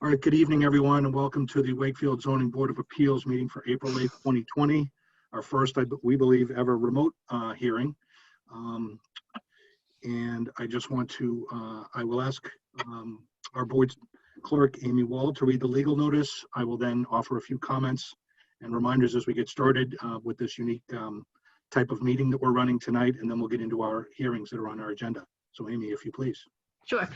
All right, good evening, everyone, and welcome to the Wakefield Zoning Board of Appeals meeting for April 8th, 2020, our first, we believe, ever remote hearing. And I just want to, I will ask our board's clerk, Amy Wall, to read the legal notice. I will then offer a few comments and reminders as we get started with this unique type of meeting that we're running tonight, and then we'll get into our hearings that are on our agenda. So Amy, if you please. Sure.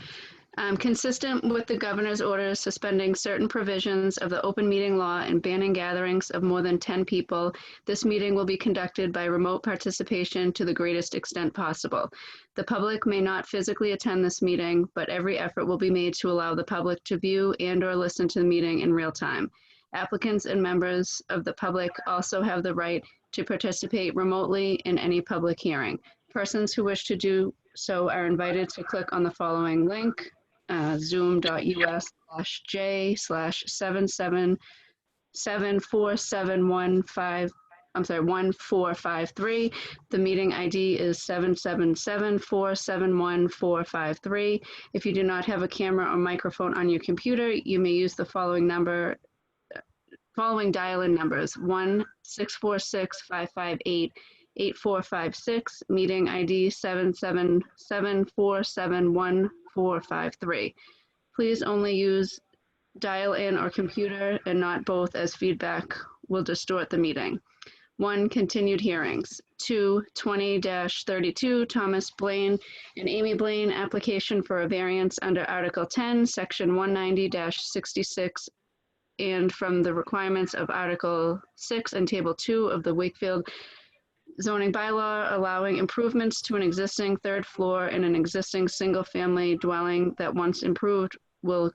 Consistent with the governor's orders suspending certain provisions of the open meeting law and banning gatherings of more than 10 people, this meeting will be conducted by remote participation to the greatest extent possible. The public may not physically attend this meeting, but every effort will be made to allow the public to view and/or listen to the meeting in real time. Applicants and members of the public also have the right to participate remotely in any public hearing. Persons who wish to do so are invited to click on the following link, zoom.us/J/7774715. The meeting ID is 777471453. If you do not have a camera or microphone on your computer, you may use the following dial-in numbers: 1-646-558-8456, meeting ID 777471453. Please only use dial-in or computer and not both, as feedback will distort the meeting. 1. Continued hearings. 2. 20-32 Thomas Blaine and Amy Blaine application for a variance under Article 10, Section 190-66 and from the requirements of Article 6 and Table 2 of the Wakefield zoning bylaw, allowing improvements to an existing third floor in an existing single-family dwelling that, once improved, will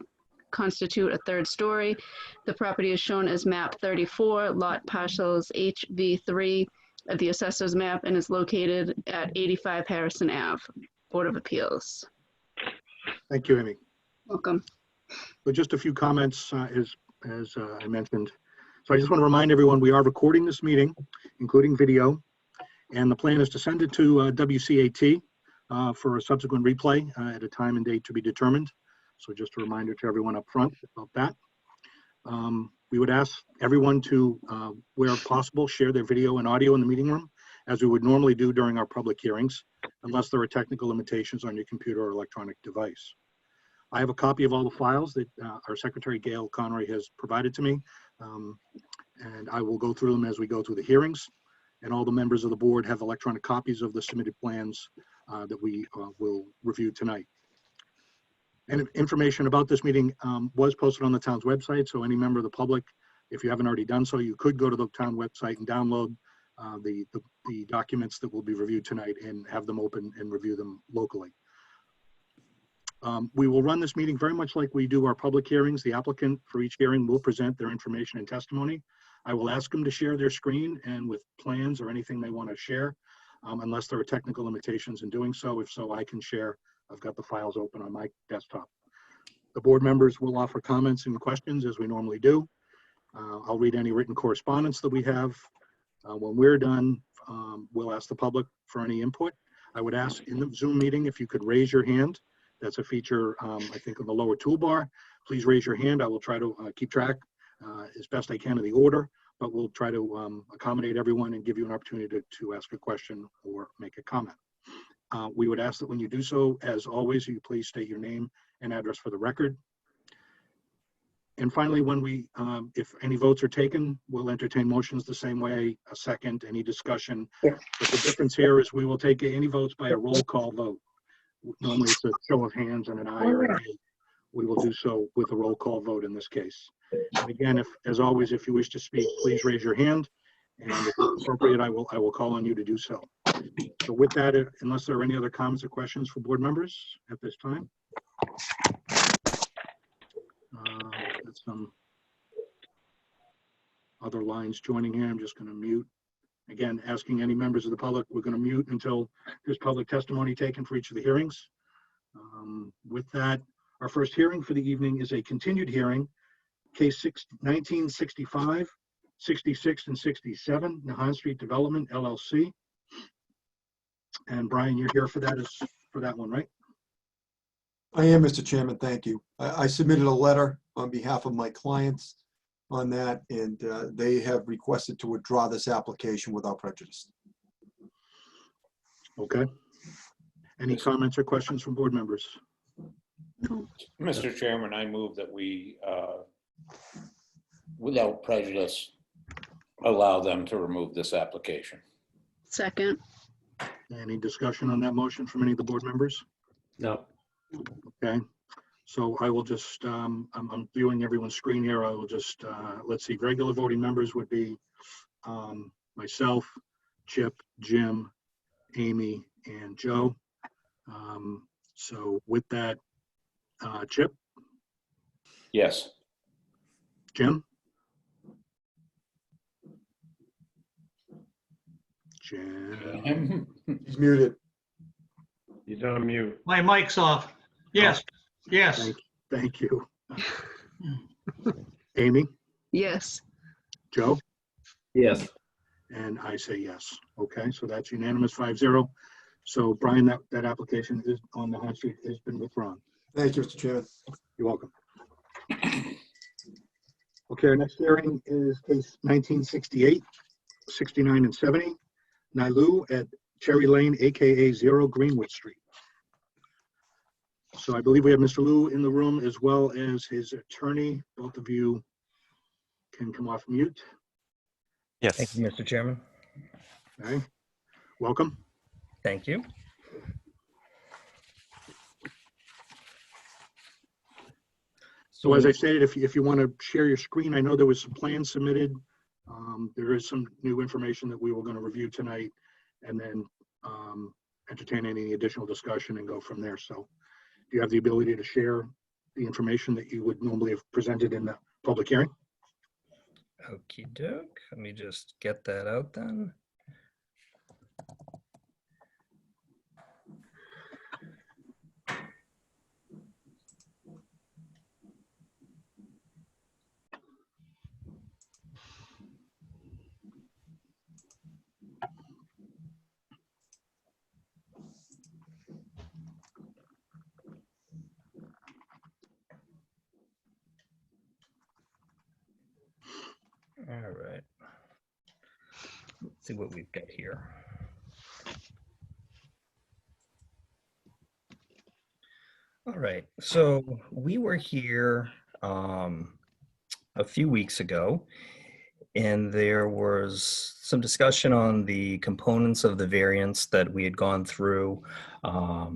constitute a third story. The property is shown as map 34, lot parcels HV3 of the assessor's map, and is located at 85 Harrison Ave. Board of Appeals. Thank you, Amy. Welcome. So just a few comments as I mentioned. So I just want to remind everyone we are recording this meeting, including video. And the plan is to send it to WCAT for a subsequent replay at a time and date to be determined. So just a reminder to everyone up front about that. We would ask everyone to, where possible, share their video and audio in the meeting room, as we would normally do during our public hearings, unless there are technical limitations on your computer or electronic device. I have a copy of all the files that our Secretary Gail Connery has provided to me, and I will go through them as we go through the hearings. And all the members of the board have electronic copies of the submitted plans that we will review tonight. And information about this meeting was posted on the town's website, so any member of the public, if you haven't already done so, you could go to the town website and download the documents that will be reviewed tonight and have them open and review them locally. We will run this meeting very much like we do our public hearings. The applicant for each hearing will present their information and testimony. I will ask them to share their screen and with plans or anything they want to share, unless there are technical limitations in doing so. If so, I can share. I've got the files open on my desktop. The board members will offer comments and questions as we normally do. I'll read any written correspondence that we have. When we're done, we'll ask the public for any input. I would ask in the Zoom meeting if you could raise your hand. That's a feature, I think, on the lower toolbar. Please raise your hand. I will try to keep track as best I can of the order, but we'll try to accommodate everyone and give you an opportunity to ask a question or make a comment. We would ask that when you do so, as always, you please state your name and address for the record. And finally, when we, if any votes are taken, we'll entertain motions the same way, a second, any discussion. Yeah. But the difference here is we will take any votes by a roll call vote. Normally it's a show of hands and an aye or an nay. We will do so with a roll call vote in this case. And again, as always, if you wish to speak, please raise your hand, and if appropriate, I will call on you to do so. So with that, unless there are any other comments or questions for board members at this time. Got some other lines joining here. I'm just going to mute. Again, asking any members of the public, we're going to mute until there's public testimony taken for each of the hearings. With that, our first hearing for the evening is a continued hearing, case 1965, 66, and 67, Nahan Street Development, LLC. And Brian, you're here for that one, right? I am, Mr. Chairman, thank you. I submitted a letter on behalf of my clients on that, and they have requested to withdraw this application without prejudice. Okay. Any comments or questions from board members? No. Mr. Chairman, I move that we, without prejudice, allow them to remove this application. Second. Any discussion on that motion from any of the board members? No. Okay, so I will just, I'm viewing everyone's screen here. I will just, let's see, regular voting members would be myself, Chip, Jim, Amy, and Joe. So with that, Chip, Yes. Jim? Jim, He's muted. He's on mute. My mic's off. Yes, yes. thank you. Amy, Yes. Joe? Yes. And I say yes. Okay, so that's unanimous 5-0. So Brian, that application is on the hot street has been withdrawn. Thank you, Mr. Chairman. You're welcome. Okay, our next hearing is case 1968, 69 and 70, Nailu at Cherry Lane, AKA 0 Greenwood Street. So I believe we have Mr. Liu in the room as well as his attorney. Both of you can come off mute. Yes. Thank you, Mr. Chairman. Okay, welcome. Thank you. So as I stated, if you want to share your screen, I know there was some plans submitted. There is some new information that we were going to review tonight and then entertain any additional discussion and go from there. So do you have the ability to share the information that you would normally have presented in the public hearing? Okie doke. Let me just get that out then. All right. Let's see what we've got here. All right. So we were here a few weeks ago, and there was some discussion on the components of the variance that we had gone through. I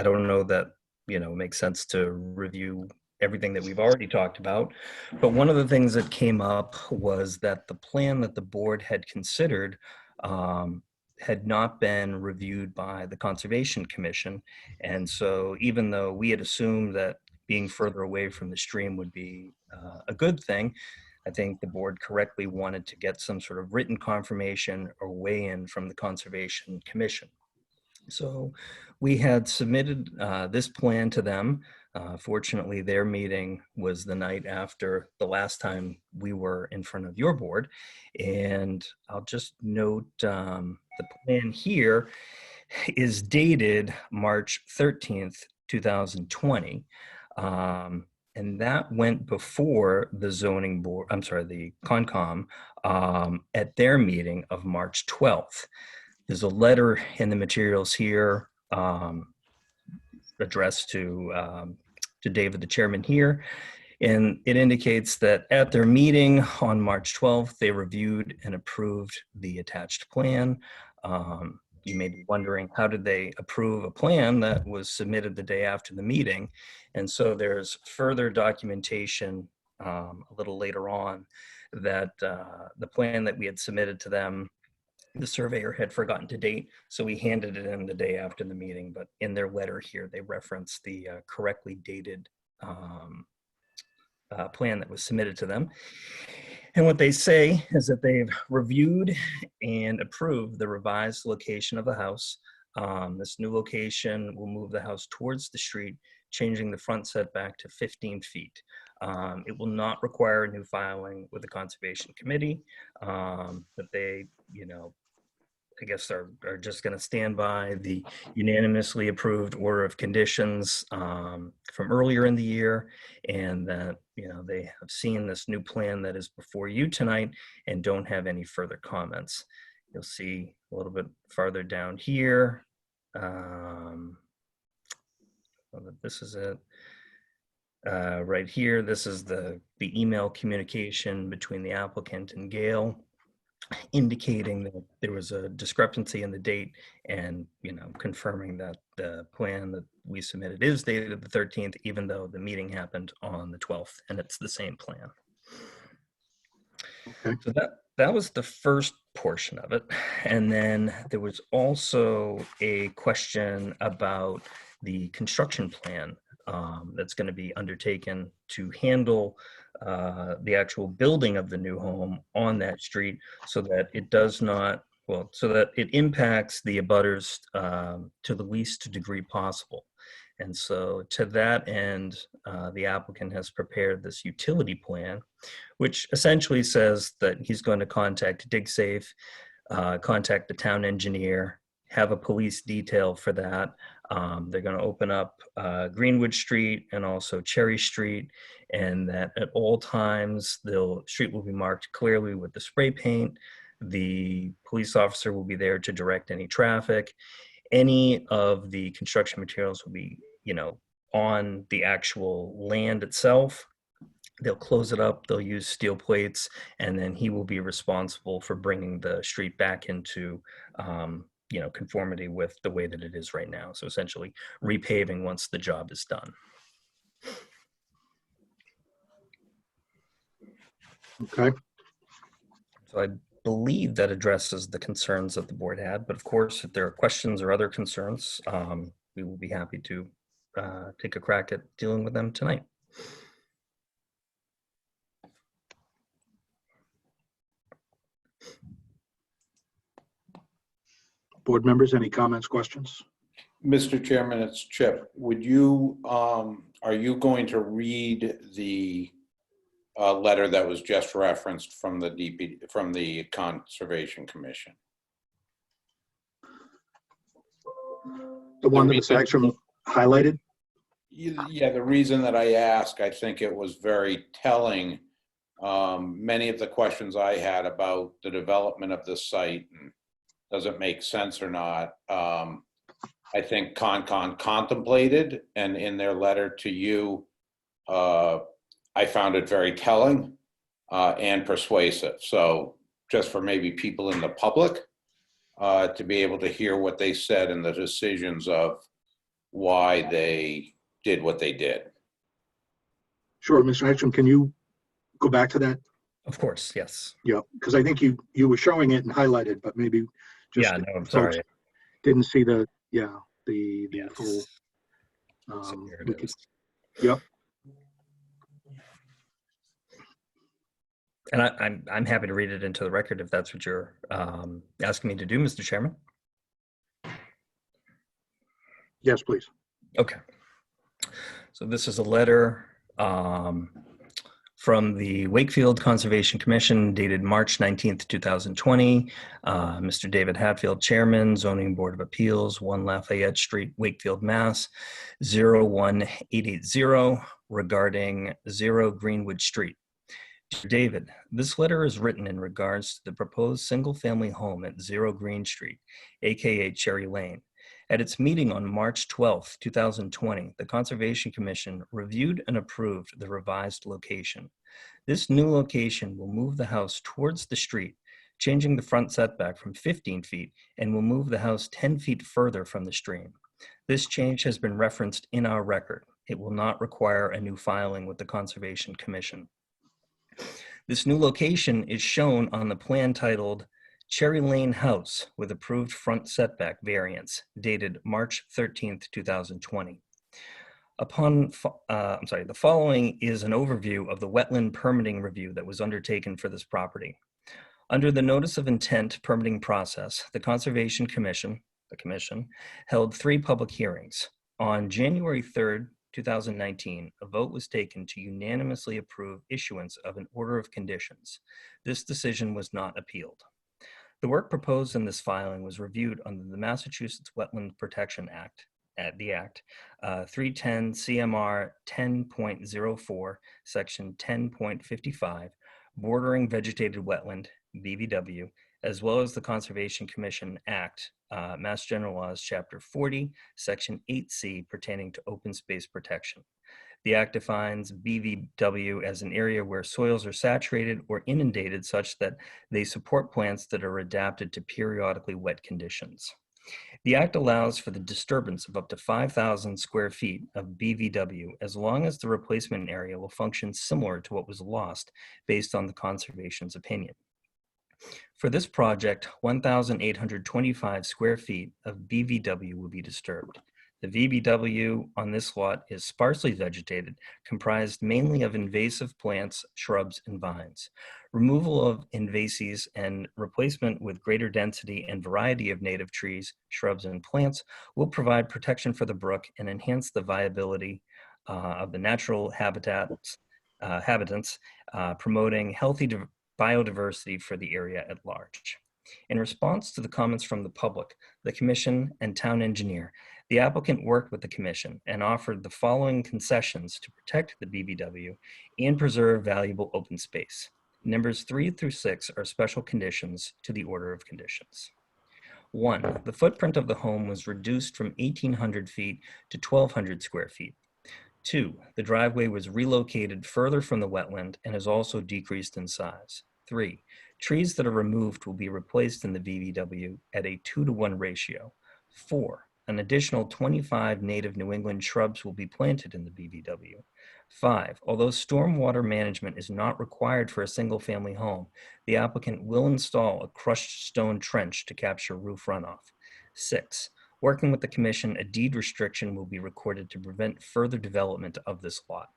don't know that, makes sense to review everything that we've already talked about. But one of the things that came up was that the plan that the board had considered had not been reviewed by the Conservation Commission. And so even though we had assumed that being further away from the stream would be a good thing, I think the board correctly wanted to get some sort of written confirmation or weigh-in from the Conservation Commission. So we had submitted this plan to them. Fortunately, their meeting was the night after the last time we were in front of your board. And I'll just note the plan here is dated March 13th, 2020. And that went before the zoning board, the Concom at their meeting of March 12th. There's a letter in the materials here addressed to David, the chairman here, and it indicates that at their meeting on March 12th, they reviewed and approved the attached plan. You may be wondering, how did they approve a plan that was submitted the day after the meeting? And so there's further documentation a little later on that the plan that we had submitted to them, the surveyor had forgotten to date, so we handed it in the day after the meeting. But in their letter here, they referenced the correctly dated plan that was submitted to them. And what they say is that they've reviewed and approved the revised location of the house. This new location will move the house towards the street, changing the front setback to 15 feet. It will not require a new filing with the Conservation Committee, but they, I guess are just going to stand by the unanimously approved order of conditions from earlier in the year, and that, you know, they have seen this new plan that is before you tonight and don't have any further comments. You'll see a little bit farther down here. This is it. Right here, this is the email communication between the applicant and Gail, indicating that there was a discrepancy in the date and, you know, confirming that the plan that we submitted is dated the 13th, even though the meeting happened on the 12th, and it's the same plan. Okay. So that was the first portion of it. And then there was also a question about the construction plan that's going to be undertaken to handle the actual building of the new home on that street, so that it does not, well, so that it impacts the abutters to the least degree possible. And so to that end, the applicant has prepared this utility plan, which essentially says that he's going to contact DigSafe, contact the town engineer, have a police detail for that. They're going to open up Greenwood Street and also Cherry Street, and that at all times the street will be marked clearly with the spray paint. The police officer will be there to direct any traffic. Any of the construction materials will be, you know, on the actual land itself. They'll close it up, they'll use steel plates, and then he will be responsible for bringing the street back into you know, conformity with the way that it is right now. So essentially repaving once the job is done. Okay. So I believe that addresses the concerns that the board had, but of course, if there are questions or other concerns, we will be happy to take a crack at dealing with them tonight. Board members, any comments, questions? Mr. Chairman, it's Chip. Would you, are you going to read the letter that was just referenced from the Conservation Commission? The one that was actually highlighted? Yeah, the reason that I ask, I think it was very telling. Many of the questions I had about the development of this site and does it make sense or not, I think Concon contemplated, and in their letter to you, I found it very telling and persuasive. So just for maybe people in the public to be able to hear what they said and the decisions of why they did what they did. Sure, Mr. Hedstrom, can you go back to that? Of course, yes. Yeah, because I think you were showing it and highlighted, but maybe just Yeah, no, I'm folks sorry. didn't see the Yes. full. So here we it could- is. Yep. And I'm happy to read it into the record if that's what you're asking me to do, Mr. Chairman. Yes, please. Okay. So this is a letter from the Wakefield Conservation Commission dated March 19th, 2020. Mr. David Hatfield, Chairman, Zoning Board of Appeals, 1 Lafayette Street, Wakefield, Mass. 01880, regarding 0 Greenwood Street. Dear David, this letter is written in regards to the proposed single-family home at 0 Green Street, aka Cherry Lane. At its meeting on March 12, 2020, the Conservation Commission reviewed and approved the revised location. This new location will move the house towards the street, changing the front setback from 15 feet, and will move the house 10 feet further from the stream. This change has been referenced in our record. It will not require a new filing with the Conservation Commission. This new location is shown on the plan titled Cherry Lane House with approved front setback variance, dated March 13th, 2020. The following is an overview of the wetland permitting review that was undertaken for this property. Under the notice of intent permitting process, the Conservation Commission, held 3 public hearings. On January 3rd, 2019, a vote was taken to unanimously approve issuance of an order of conditions. This decision was not appealed. The work proposed in this filing was reviewed under the Massachusetts Wetland Protection Act, 310 CMR 10.04, Section 10.55, Bordering Vegetated Wetland, BVW, as well as the Conservation Commission Act, Mass General Laws, Chapter 40, Section 8C, pertaining to open space protection. The Act defines BVW as an area where soils are saturated or inundated such that they support plants that are adapted to periodically wet conditions. The Act allows for the disturbance of up to 5,000 square feet of BVW as long as the replacement area will function similar to what was lost based on the conservation's opinion. For this project, 1,825 square feet of BVW will be disturbed. The VBW on this lot is sparsely vegetated, comprised mainly of invasive plants, shrubs, and vines. Removal of invasives and replacement with greater density and variety of native trees, shrubs, and plants will provide protection for the brook and enhance the viability of the natural habitants, promoting healthy biodiversity for the area at large. In response to the comments from the public, the Commission, and town engineer, the applicant worked with the Commission and offered the following concessions to protect the BBW and preserve valuable open space. Numbers 3 through 6 are special conditions to the order of conditions. 1, the footprint of the home was reduced from 1,800 feet to 1,200 square feet. 2, the driveway was relocated further from the wetland and has also decreased in size. 3, trees that are removed will be replaced in the BVW at a 2-to-1 ratio. 4, an additional 25 native New England shrubs will be planted in the BVW. 5, although stormwater management is not required for a single-family home, the applicant will install a crushed stone trench to capture roof runoff. 6, working with the Commission, a deed restriction will be recorded to prevent further development of this lot.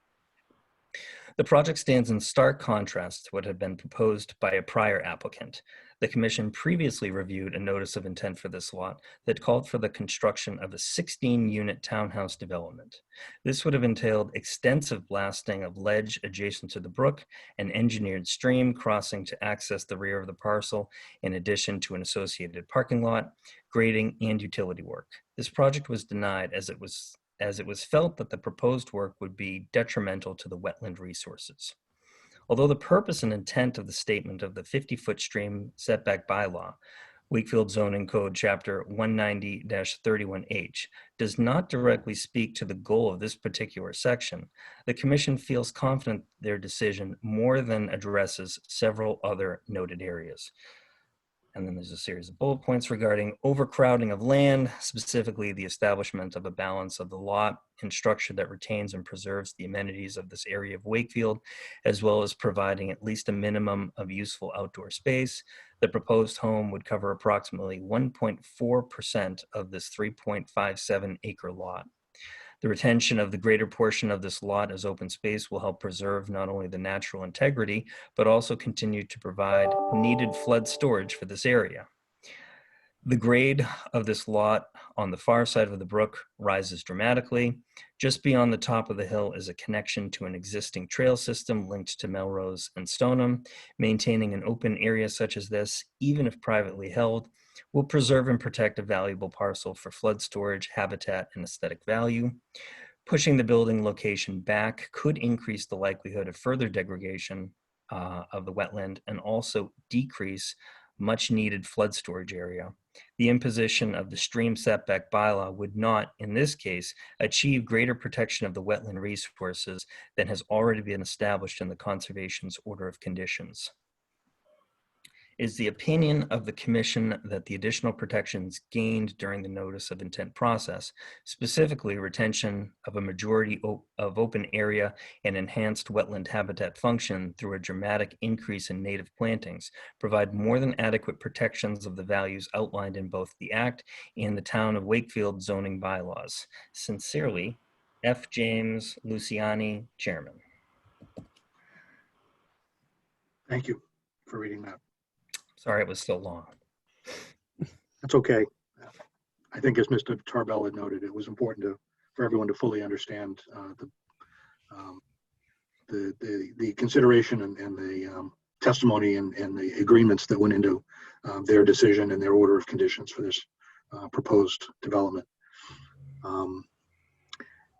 The project stands in stark contrast to what had been proposed by a prior applicant. The Commission previously reviewed a notice of intent for this lot that called for the construction of a 16-unit townhouse development. This would have entailed extensive blasting of ledge adjacent to the brook, an engineered stream crossing to access the rear of the parcel, in addition to an associated parking lot, grading, and utility work. This project was denied as it was felt that the proposed work would be detrimental to the wetland resources. Although the purpose and intent of the statement of the 50-foot stream setback bylaw, Wakefield Zoning Code Chapter 190-31H, does not directly speak to the goal of this particular section, the Commission feels confident their decision more than addresses several other noted areas. And then there's a series of bullet points regarding overcrowding of land, specifically the establishment of a balance of the lot and structure that retains and preserves the amenities of this area of Wakefield, as well as providing at least a minimum of useful outdoor space. The proposed home would cover approximately 1.4% of this 3.57 acre lot. The retention of the greater portion of this lot as open space will help preserve not only the natural integrity, but also continue to provide needed flood storage for this area. The grade of this lot on the far side of the brook rises dramatically. Just beyond the top of the hill is a connection to an existing trail system linked to Melrose and Stoneham. Maintaining an open area such as this, even if privately held, will preserve and protect a valuable parcel for flood storage, habitat, and aesthetic value. Pushing the building location back could increase the likelihood of further degradation of the wetland and also decrease much needed flood storage area. The imposition of the stream setback bylaw would not, in this case, achieve greater protection of the wetland resources than has already been established in the Conservation's Order of Conditions. It is the opinion of the Commission that the additional protections gained during the notice of intent process, specifically retention of a majority of open area and enhanced wetland habitat function through a dramatic increase in native plantings, provide more than adequate protections of the values outlined in both the Act and the Town of Wakefield zoning bylaws. Sincerely, F. James Luciani, Chairman. Thank you for reading that. Sorry it was so long. That's okay. I think as Mr. Tarbell had noted, it was important for everyone to fully understand the consideration and the testimony and the agreements that went into their decision and their order of conditions for this proposed development.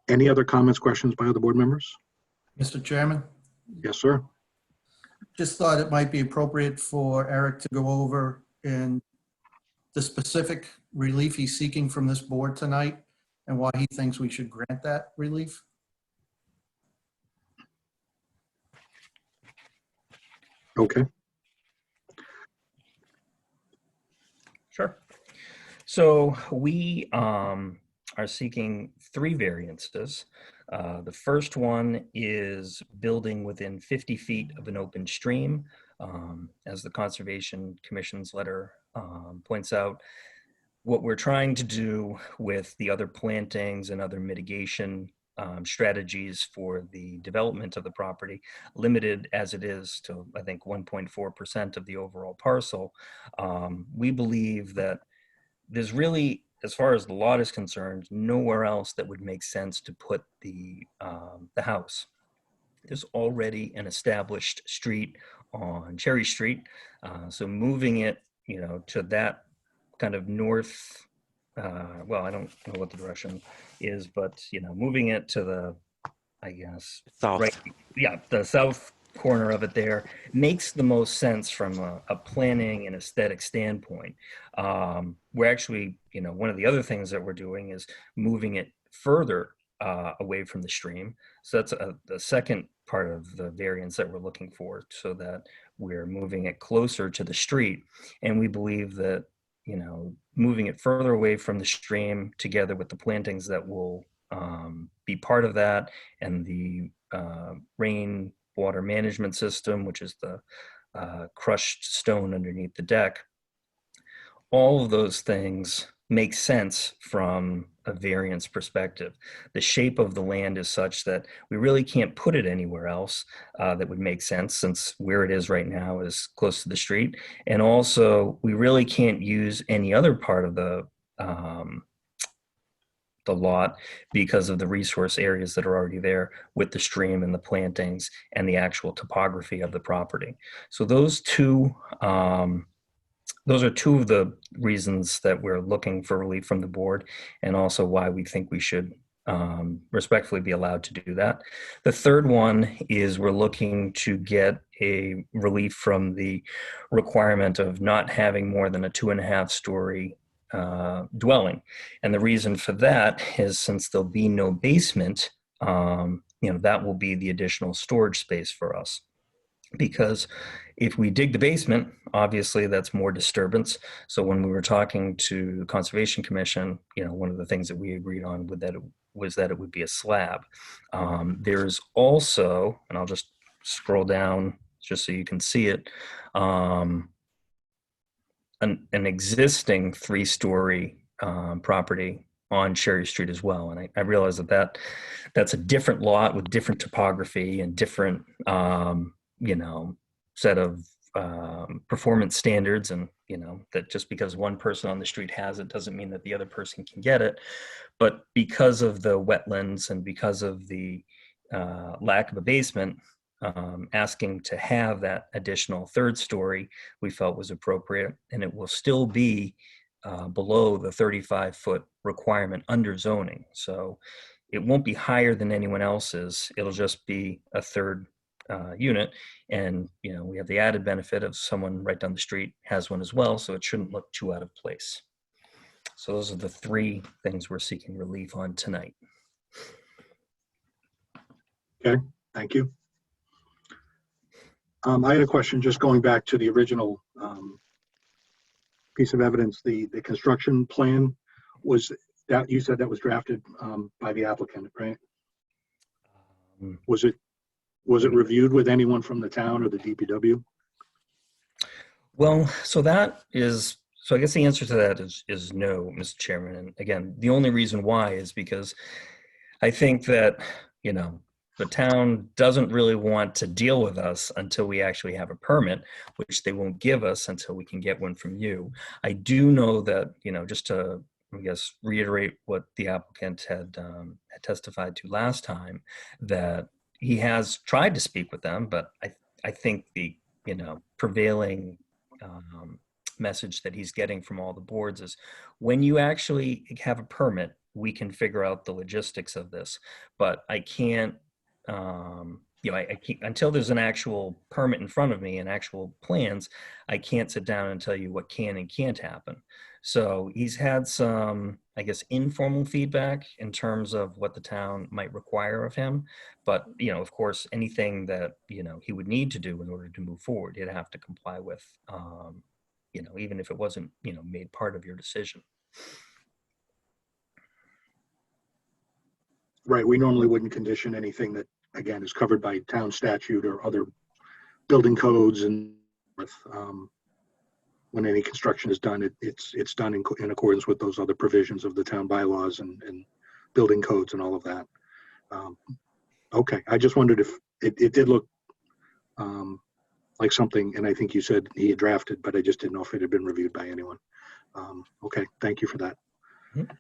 Any other comments, questions by other board members? Mr. Chairman, Yes, sir. just thought it might be appropriate for Eric to go over in the specific relief he's seeking from this board tonight and why he thinks we should grant that relief. Okay. Sure. So we are seeking 3 variances. The first one is building within 50 feet of an open stream. As the Conservation Commission's letter points out, what we're trying to do with the other plantings and other mitigation strategies for the development of the property, limited as it is to, I think, 1.4% of the overall parcel, we believe that there's really, as far as the lot is concerned, nowhere else that would make sense to put the house. There's already an established street on Cherry Street, so moving it, to that kind of north. Well, I don't know what the direction is, but moving it to the, I guess, South. right, yeah, the south corner of it there makes the most sense from a planning and aesthetic standpoint. We're actually, one of the other things that we're doing is moving it further away from the stream. So that's the second part of the variance that we're looking for, so that we're moving it closer to the street. And we believe that, moving it further away from the stream, together with the plantings that will be part of that, and the rain water management system, which is the crushed stone underneath the deck, all of those things make sense from a variance perspective. The shape of the land is such that we really can't put it anywhere else that would make sense, since where it is right now is close to the street. And also, we really can't use any other part of the lot because of the resource areas that are already there with the stream and the plantings and the actual topography of the property. So those are 2 of the reasons that we're looking for relief from the board, and also why we think we should respectfully be allowed to do that. The third one is we're looking to get a relief from the requirement of not having more than a 2.5-story dwelling. And the reason for that is, since there'll be no basement, that will be the additional storage space for us. Because if we dig the basement, obviously that's more disturbance. So when we were talking to the Conservation Commission, one of the things that we agreed on was that it would be a slab. There's also, and I'll just scroll down just so you can see it, an existing 3-story property on Cherry Street as well. And I realize that's a different lot with different topography and different set of performance standards, and that just because one person on the street has it doesn't mean that the other person can get it. But because of the wetlands and because of the lack of a basement, asking to have that additional 3rd story we felt was appropriate, and it will still be below the 35-foot requirement under zoning. So it won't be higher than anyone else's. It'll just be a 3rd unit, and we have the added benefit of someone right down the street has one as well, so it shouldn't look too out of place. So those are the 3 things we're seeking relief on tonight. Okay, thank you. I had a question, just going back to the original piece of evidence, the construction plan. Was that, you said that was drafted by the applicant, right? Was it reviewed with anyone from the town or the DPW? Well, so I guess the answer to that is no, Mr. Chairman. And again, the only reason why is because I think that, the town doesn't really want to deal with us until we actually have a permit, which they won't give us until we can get one from you. I do know that, just to, I guess, reiterate what the applicant had testified to last time, that he has tried to speak with them, but I think the prevailing message that he's getting from all the boards is when you actually have a permit, we can figure out the logistics of this. But I can't, I can't, until there's an actual permit in front of me and actual plans, I can't sit down and tell you what can and can't happen. So he's had some, I guess, informal feedback in terms of what the town might require of him. But, of course, anything that, he would need to do in order to move forward, he'd have to comply with, even if it wasn't, made part of your decision. Right, we normally wouldn't condition anything that, again, is covered by town statute or other building codes, and when any construction is done, it's done in accordance with those other provisions of the town bylaws and building codes and all of that. Okay, I just wondered if it did look like something, and I think you said he had drafted, but I just didn't know if it had been reviewed by anyone. Okay, thank you for that. Mm-hmm.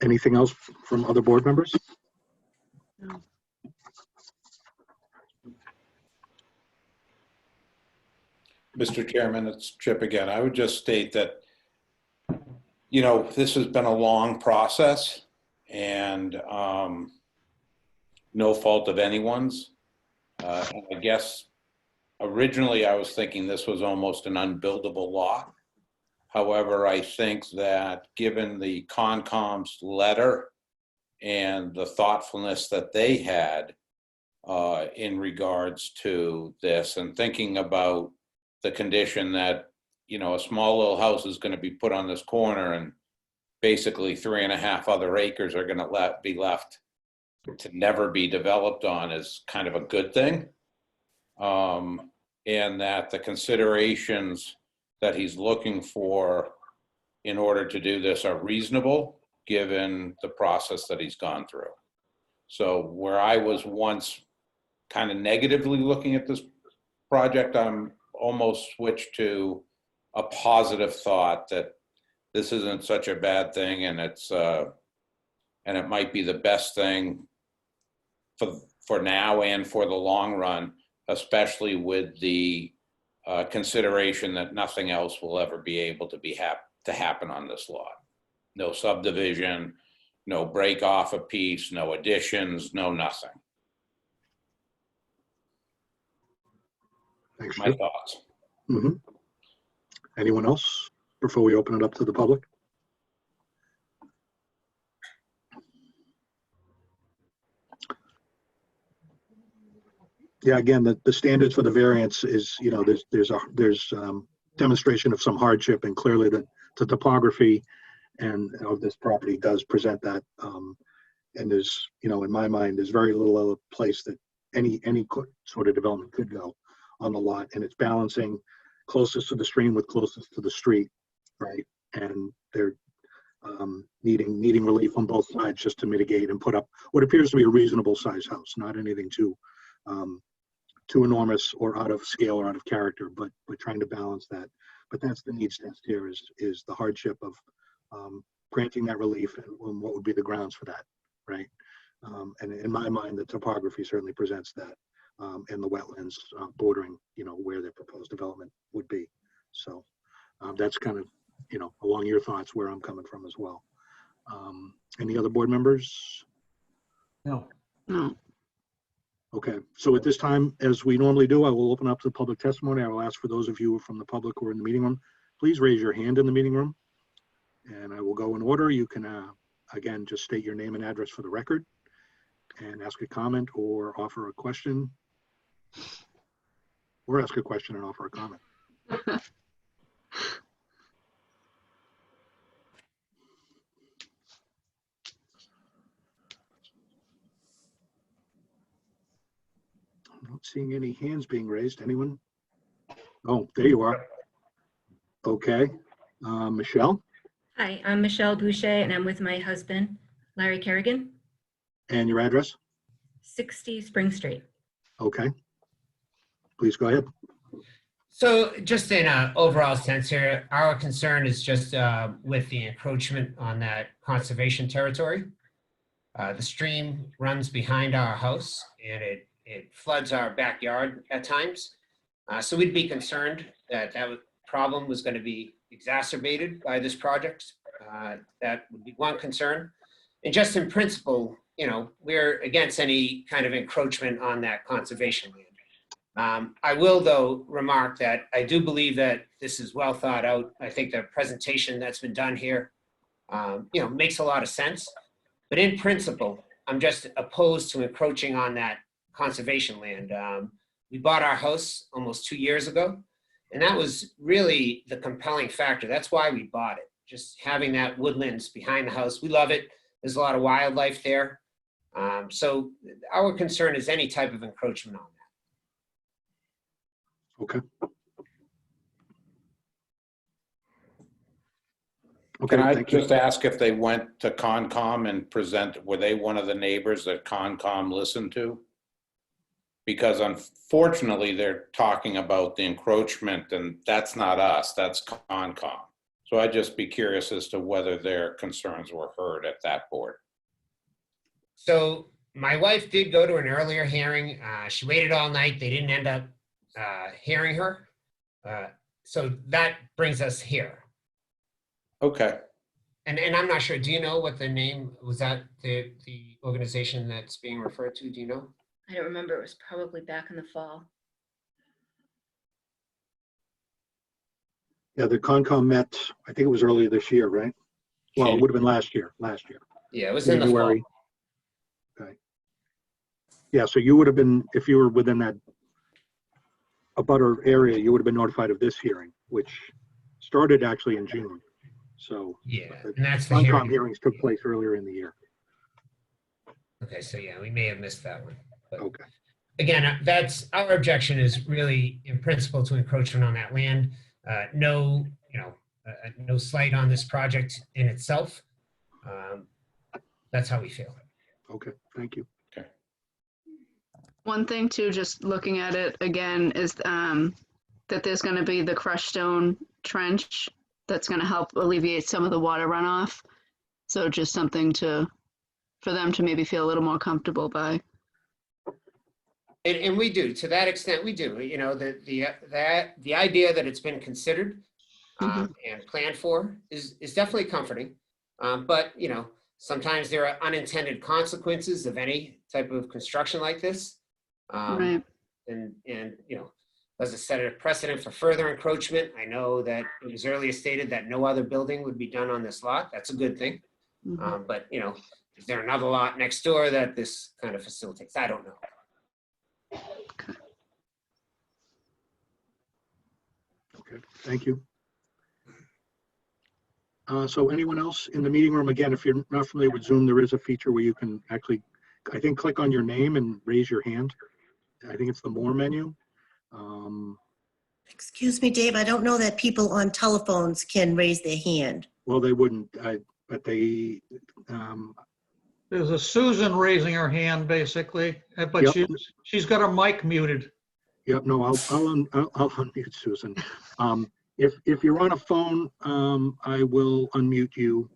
Anything else from other board members? No. Mr. Chairman, it's Chip again. I would just state that, this has been a long process and no fault of anyone's. And I guess originally I was thinking this was almost an unbuildable lot. However, I think that given the Concom's letter and the thoughtfulness that they had in regards to this, and thinking about the condition that, a small little house is going to be put on this corner and basically 3.5 other acres are going to be left to never be developed on, is kind of a good thing. And that the considerations that he's looking for in order to do this are reasonable, given the process that he's gone through. So where I was once kind of negatively looking at this project, I'm almost switched to a positive thought that this isn't such a bad thing, and it's and it might be the best thing for now and for the long run, especially with the consideration that nothing else will ever be able to happen on this lot. No subdivision, no break off a piece, no additions, no nothing. Thanks, My Chip. thoughts. Mm-hmm. Anyone else before we open it up to the public? Yeah, again, the standards for the variance is, there's demonstration of some hardship, and clearly the topography and of this property does present that. And there's, in my mind, there's very little other place that any sort of development could go on the lot, and it's balancing closest to the stream with closest to the street, right? And they're needing relief on both sides just to mitigate and put up what appears to be a reasonable size house, not anything too enormous or out of scale or out of character, but we're trying to balance that. But that's the needs test here, is the hardship of granting that relief and what would be the grounds for that, right? And in my mind, the topography certainly presents that, and the wetlands bordering, where their proposed development would be. So that's kind of, along your thoughts where I'm coming from as well. Any other board members? No. No. Okay, so at this time, as we normally do, I will open up to public testimony. I will ask for those of you from the public who are in the meeting room, please raise your hand in the meeting room, and I will go in order. You can, again, just state your name and address for the record and ask a comment or offer a question, or ask a question and offer a comment. I'm not seeing any hands being raised. Anyone? Oh, there you are. Okay. Michelle, Hi, I'm Michelle Boucher, and I'm with my husband, Larry Kerrigan, and your address? 60 Spring Street. Okay. Please go ahead. So just in an overall sense here, our concern is just with the encroachment on that conservation territory. The stream runs behind our house, and it floods our backyard at times. So we'd be concerned that problem was going to be exacerbated by this project. That would be one concern. And just in principle, we're against any kind of encroachment on that conservation land. I will, though, remark that I do believe that this is well thought out. I think the presentation that's been done here, makes a lot of sense. But in principle, I'm just opposed to encroaching on that conservation land. We bought our house almost 2 years ago, and that was really the compelling factor. That's why we bought it. Just having that woodlands behind the house. We love it. There's a lot of wildlife there. So our concern is any type of encroachment on that. Okay. Okay, Can I thank you. just ask if they went to Concom and were they one of the neighbors that Concom listened to? Because unfortunately, they're talking about the encroachment, and that's not us, that's Concom. So I'd just be curious as to whether their concerns were heard at that board. So my wife did go to an earlier hearing. She waited all night. They didn't end up hearing her. So that brings us here. Okay. And I'm not sure, do you know what the name, was that the organization that's being referred to, do you know? I don't remember. It was probably back in the fall. Yeah, the Concom met, I think it was earlier this year, right? Well, it would have been last year. Yeah, it was in the fall. January. Okay. Yeah, so you would have been, if you were within that abutter area, you would have been notified of this hearing, which started actually in June. So Yeah, the and that's the Concom hearing. hearings took place earlier in the year. Okay, so yeah, we may have missed that one. But Okay. again, that's our objection is really in principle to encroachment on that land. No, no slight on this project in itself. That's how we feel. Okay, thank you. One thing too, just looking at it again, is that there's going to be the crushed stone trench that's going to help alleviate some of the water runoff. So just something for them to maybe feel a little more comfortable by. And we do, to that extent, we do. The idea that it's been considered and planned for is definitely comforting. But sometimes there are unintended consequences of any type of construction like this. Right. And does it set a precedent for further encroachment? I know that it was earlier stated that no other building would be done on this lot. That's a good thing. But is there another lot next door that this kind of facilitates? I don't know. Okay, thank you. So anyone else in the meeting room? Again, if you're not familiar with Zoom, there is a feature where you can actually, I think, click on your name and raise your hand. I think it's the More menu. Excuse me, Dave, I don't know that people on telephones can raise their hand. Well, they wouldn't, but they, There's a Susan raising her hand, basically, but Yep. she's got her mic muted. yep, no, I'll unmute Susan. If you're on a phone, I will unmute you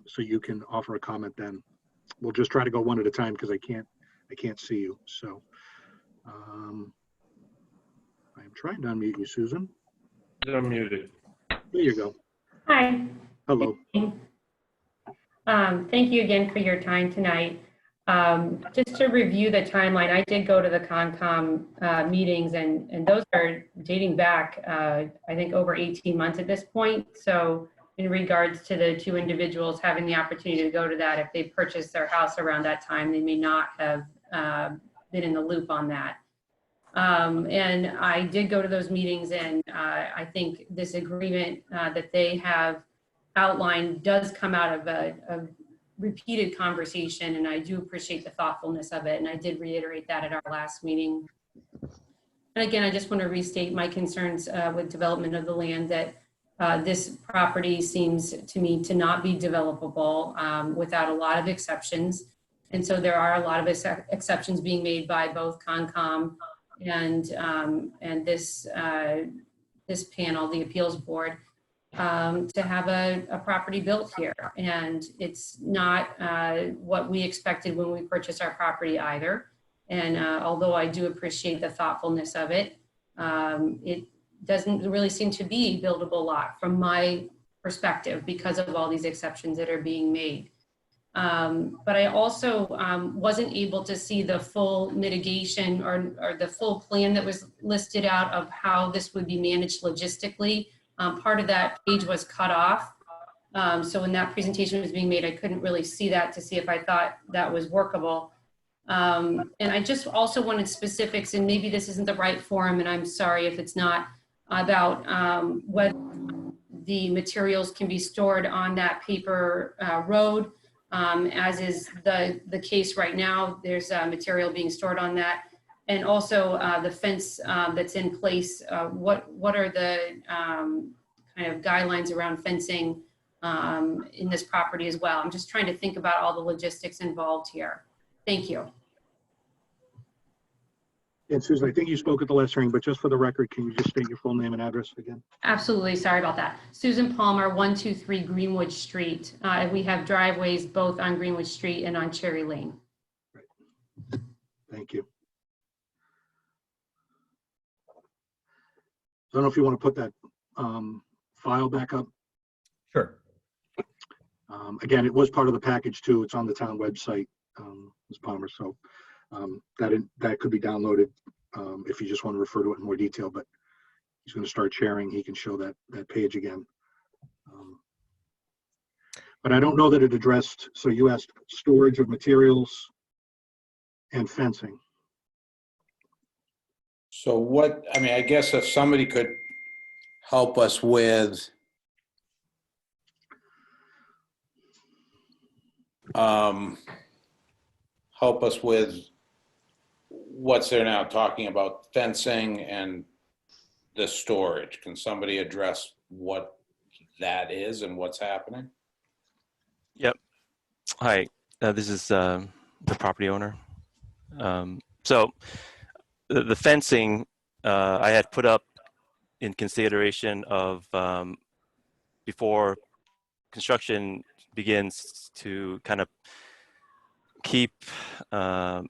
so you can offer a comment then. We'll just try to go one at a time because I can't see you. So I'm trying to unmute you, Susan. I'm muted. There you go. Hi. Hello. Thank you again for your time tonight. Just to review the timeline, I did go to the Concom meetings and those are dating back, I think over 18 months at this point. So in regards to the two individuals having the opportunity to go to that, if they purchased their house around that time, they may not have been in the loop on that. And I did go to those meetings and I think this agreement that they have outlined does come out of a repeated conversation, and I do appreciate the thoughtfulness of it, and I did reiterate that at our last meeting. And again, I just want to restate my concerns with development of the land, that this property seems to me to not be developable without a lot of exceptions. And so there are a lot of exceptions being made by both Concom and this panel, the appeals board, to have a property built here. And it's not what we expected when we purchased our property either. And although I do appreciate the thoughtfulness of it, it doesn't really seem to be a buildable lot from my perspective because of all these exceptions that are being made. But I also wasn't able to see the full mitigation or the full plan that was listed out of how this would be managed logistically. Part of that page was cut off. So when that presentation was being made, I couldn't really see that to see if I thought that was workable. And I just also wanted specifics, and maybe this isn't the right forum, and I'm sorry if it's not, about whether the materials can be stored on that paper road, as is the case right now. There's material being stored on that. And also the fence that's in place, what are the kind of guidelines around fencing in this property as well? I'm just trying to think about all the logistics involved here. Thank you. And Susan, I think you spoke at the last hearing, but just for the record, can you just state your full name and address again? Absolutely, sorry about that. Susan Palmer, 123 Greenwood Street. We have driveways both on Greenwood Street and on Cherry Lane. Right. Thank you. I don't know if you want to put that file back up. Sure. Again, it was part of the package too. It's on the town website, Ms. Palmer. So that could be downloaded if you just want to refer to it in more detail. But he's going to start sharing. He can show that page again. But I don't know that it addressed. So you asked storage of materials and fencing. So what, I mean, I guess if somebody could help us with what's there now, talking about fencing and the storage. Can somebody address what that is and what's happening? Yep. Hi, this is the property owner. So the fencing I had put up in consideration of before construction begins to kind of keep the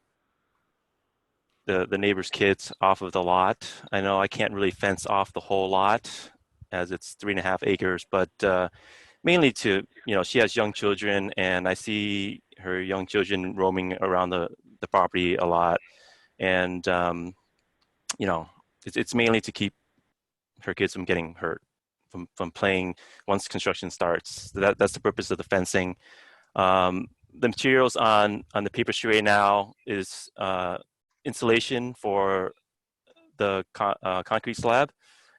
neighbor's kids off of the lot. I know I can't really fence off the whole lot as it's 3.5 acres, but mainly to, you know, she has young children and I see her young children roaming around the property a lot. And, you know, it's mainly to keep her kids from getting hurt from playing once construction starts. That's the purpose of the fencing. The materials on the paper street right now is insulation for the concrete slab,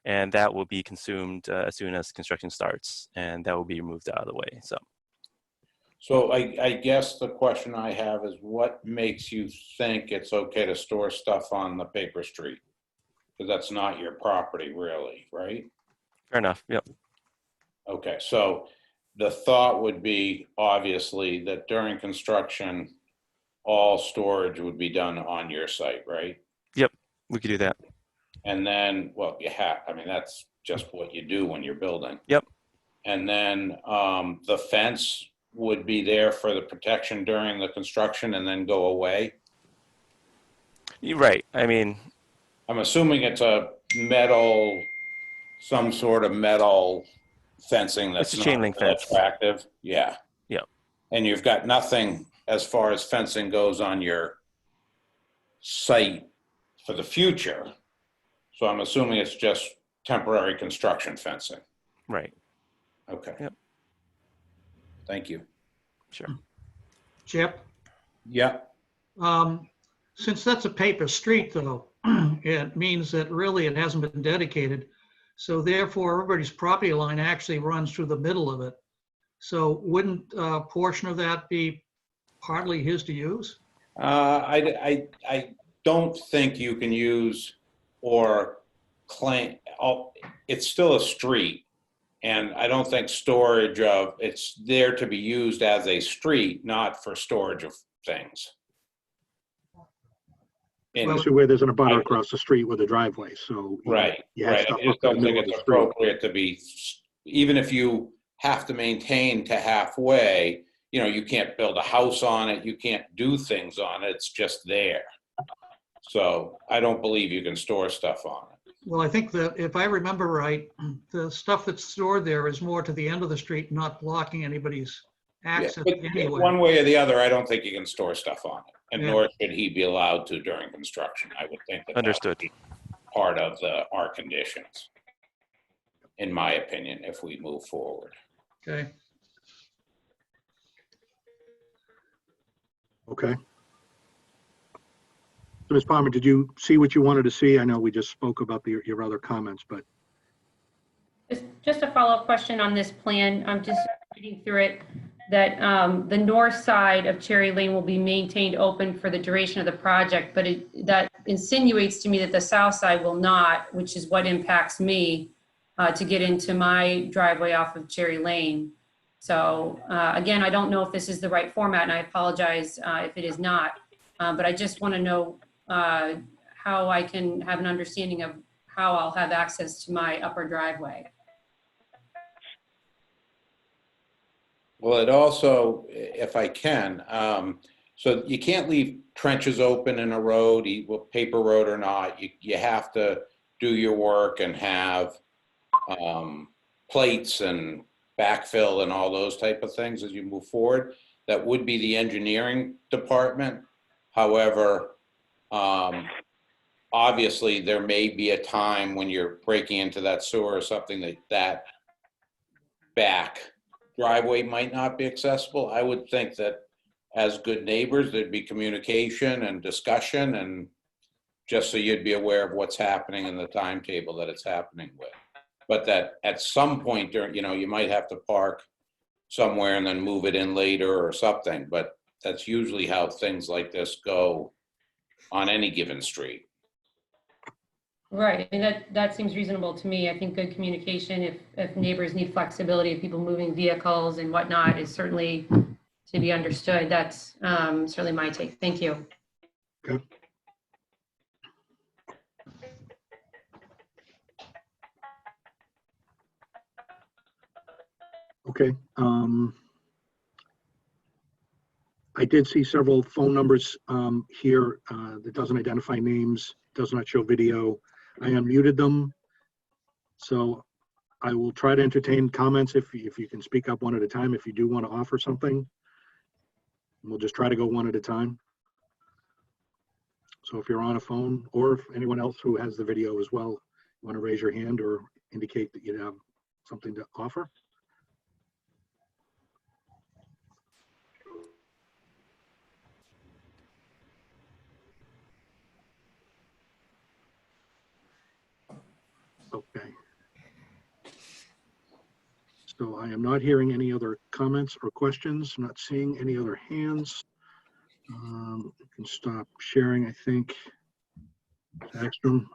and that will be consumed as soon as construction starts, and that will be removed out of the way. So I guess the question I have is, what makes you think it's okay to store stuff on the paper street? Because that's not your property really, right? Fair enough, yep. Okay, so the thought would be obviously that during construction, all storage would be done on your site, right? Yep, we could do that. And then, well, I mean, that's just what you do when you're building. Yep. And then the fence would be there for the protection during the construction and then go away? You're right, I mean, I'm assuming it's a metal, some sort of metal fencing that's it's a chain link fence. Attractive. Yeah. Yeah. And you've got nothing as far as fencing goes on your site for the future. So I'm assuming it's just temporary construction fencing. Right. Okay. Yep. Thank you. Sure. Chip? Yeah. Since that's a paper street though, it means that really it hasn't been dedicated. So therefore everybody's property line actually runs through the middle of it. So wouldn't a portion of that be partly his to use? I don't think you can use or claim, it's still a street. And I don't think storage of, it's there to be used as a street, not for storage of things. Especially where there's an abutter across the street with a driveway, so. Right, right. I just don't think it's appropriate to be, even if you have to maintain to halfway, you know, you can't build a house on it, you can't do things on it, it's just there. So I don't believe you can store stuff on it. Well, I think that if I remember right, the stuff that's stored there is more to the end of the street, not blocking anybody's Yeah, access but anyway. one way or the other, I don't think you can store stuff on it, and Yeah. nor should he be allowed to during construction. I would think that Understood. that would be part of our conditions, in my opinion, if we move forward. Okay. Okay. So Ms. Palmer, did you see what you wanted to see? I know we just spoke about your other comments, but Just a follow-up question on this plan. I'm just reading through it, that the north side of Cherry Lane will be maintained open for the duration of the project, but that insinuates to me that the south side will not, which is what impacts me to get into my driveway off of Cherry Lane. So again, I don't know if this is the right format, and I apologize if it is not, but I just want to know how I can have an understanding of how I'll have access to my upper driveway. Well, it also, if I can, so you can't leave trenches open in a road, paper road or not. You have to do your work and have plates and backfill and all those type of things as you move forward. That would be the engineering department. However, obviously there may be a time when you're breaking into that sewer or something that back driveway might not be accessible. I would think that as good neighbors, there'd be communication and discussion, and just so you'd be aware of what's happening in the timetable that it's happening with. But that at some point during, you might have to park somewhere and then move it in later or something, but that's usually how things like this go on any given street. Right, and that seems reasonable to me. I think good communication, if neighbors need flexibility, if people moving vehicles and whatnot, is certainly to be understood. That's certainly my take. Thank you. okay. Okay. I did see several phone numbers here that doesn't identify names, does not show video. I unmuted them. So I will try to entertain comments if you can speak up one at a time, if you do want to offer something. We'll just try to go one at a time. So if you're on a phone, or if anyone else who has the video as well, want to raise your hand or indicate that you have something to offer. Okay. So I am not hearing any other comments or questions, not seeing any other hands. You can stop sharing, I think. Ekstrom.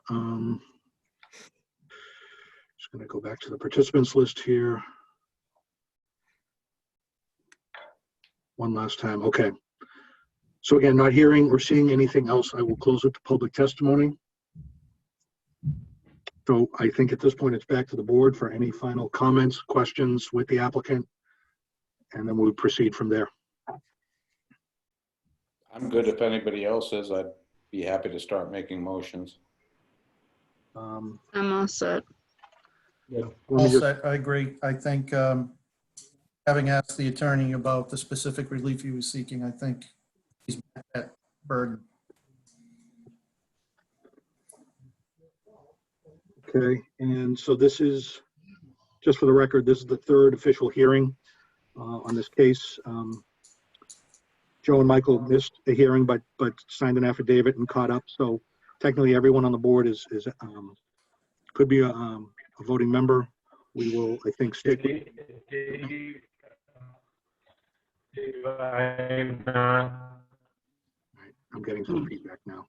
Just going to go back to the participants list here. One last time. Okay. So again, not hearing or seeing anything else, I will close it to public testimony. So I think at this point, it's back to the board for any final comments, questions with the applicant, and then we'll proceed from there. I'm good. If anybody else is, I'd be happy to start making motions. I'm all set. Yeah. Also, I agree. I think having asked the attorney about the specific relief he was seeking, I think he's met that burden. Okay, and so this is, just for the record, this is the third official hearing on this case. Joe and Michael missed a hearing, but signed an affidavit and caught up. So technically, everyone on the board is could be a voting member. We will, I think, stick. I'm not. I'm getting some feedback now.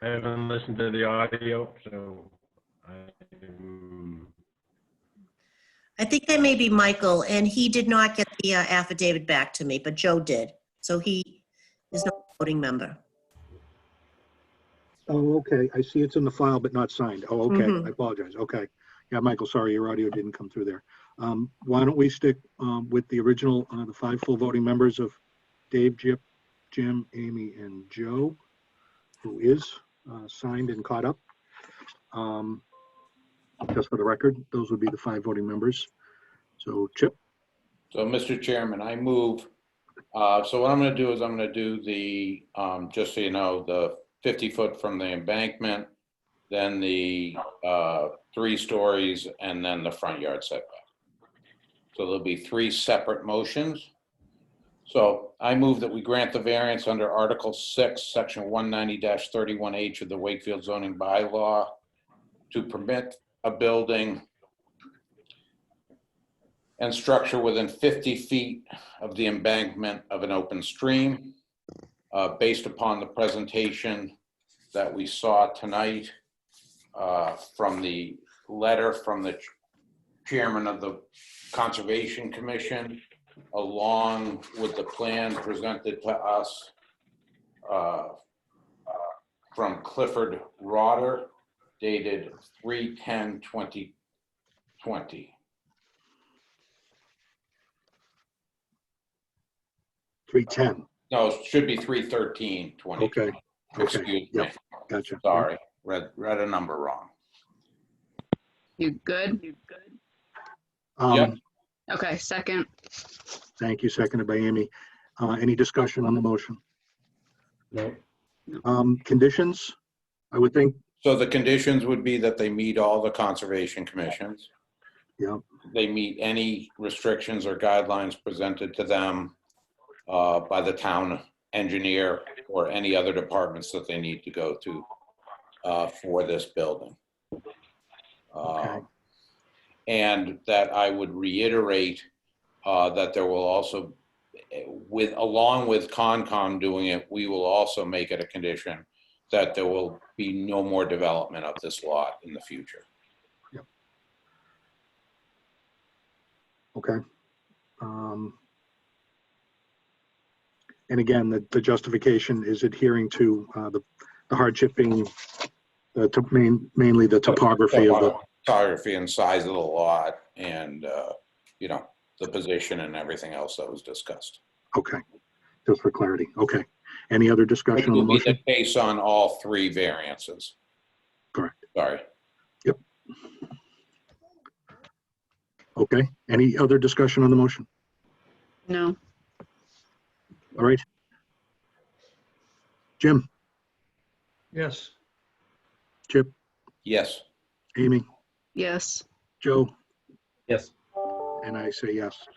I haven't listened to the audio, so I think that may be Michael, and he did not get the affidavit back to me, but Joe did. So he is not a voting member. Oh, okay. I see it's in the file, but not signed. Oh, okay. Mhm. I apologize. Okay. Yeah, Michael, sorry, your audio didn't come through there. Why don't we stick with the original, the 5 full voting members of Dave, Jim, Amy, and Joe, who is signed and caught up. Just for the record, those would be the 5 voting members. So Chip, So, Mr. Chairman, I move, so what I'm going to do is I'm going to do the, just so you know, the 50 foot from the embankment, then the 3 stories, and then the front yard setback. So there'll be 3 separate motions. So I move that we grant the variance under Article 6, Section 190-31H of the Wakefield zoning bylaw to permit a building and structure within 50 feet of the embankment of an open stream, based upon the presentation that we saw tonight from the letter from the chairman of the Conservation Commission, along with the plan presented to us from Clifford Rotter, dated 3/10/2020. 310. No, it should be 3/13/2020. Okay. Excuse me. Yep. Gotcha. Sorry, read a number wrong. You good? Yep. Okay, second. Thank you. Seconded by Amy. Any discussion on the motion? No. Conditions, I would think. So the conditions would be that they meet all the conservation commissions. Yeah. They meet any restrictions or guidelines presented to them by the town engineer or any other departments that they need to go to for this building. Okay. And that I would reiterate that there will also, along with Concom doing it, we will also make it a condition that there will be no more development of this lot in the future. Yep. Okay. And again, the justification is adhering to the hardship being mainly the topography of the. Topography and size of the lot and, you know, the position and everything else that was discussed. Okay, just for clarity. Okay. Any other discussion on the Which will be motion? the case on all 3 variances. Correct. Sorry. Yep. Okay. Any other discussion on the motion? No. All right. Jim, Yes. Chip, Yes. Amy, Yes. Joe, Yes. and I say yes.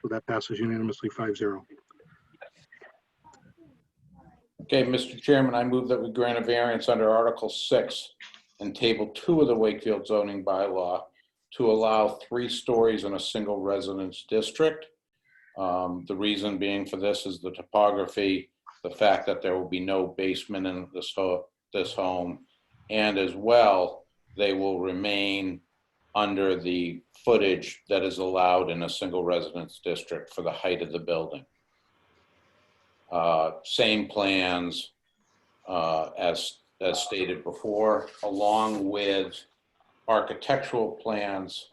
So that passes unanimously 5-0. Okay, Mr. Chairman, I move that we grant a variance under Article 6 and Table 2 of the Wakefield zoning bylaw to allow 3 stories in a single residence district. The reason being for this is the topography, the fact that there will be no basement in this home, and as well, they will remain under the footage that is allowed in a single residence district for the height of the building. Same plans as stated before, along with architectural plans.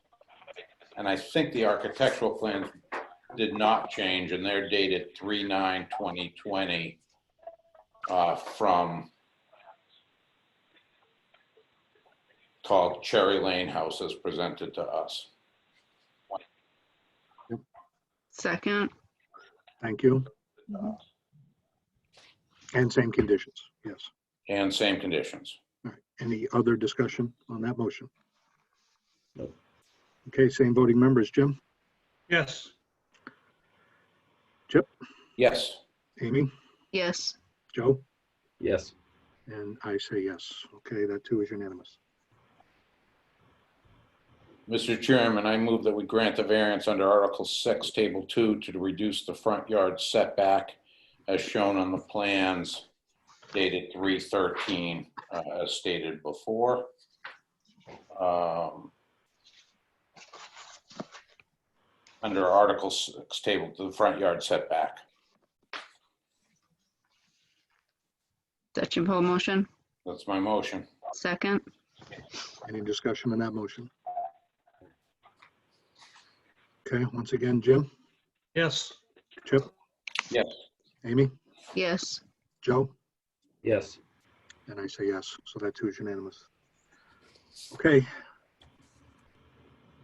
And I think the architectural plans did not change, and they're dated 3/9/2020 from called Cherry Lane House as presented to us. Second. Thank you. And same conditions. Yes. And same conditions. All right. Any other discussion on that motion? No. Okay, same voting members. Jim, Yes. Chip, Yes. Amy, Yes. Joe, Yes. and I say yes. Okay, that too is unanimous. Mr. Chairman, I move that we grant the variance under Article 6, Table 2 to reduce the front yard setback as shown on the plans dated 3/13 as stated before. Under Article 6, Table to the front yard setback. That's your whole motion? That's my motion. Second. Any discussion on that motion? Okay, once again, Jim, Yes. Chip, Yes. Amy, Yes. Joe, Yes. And I say yes, so that too is unanimous. Okay.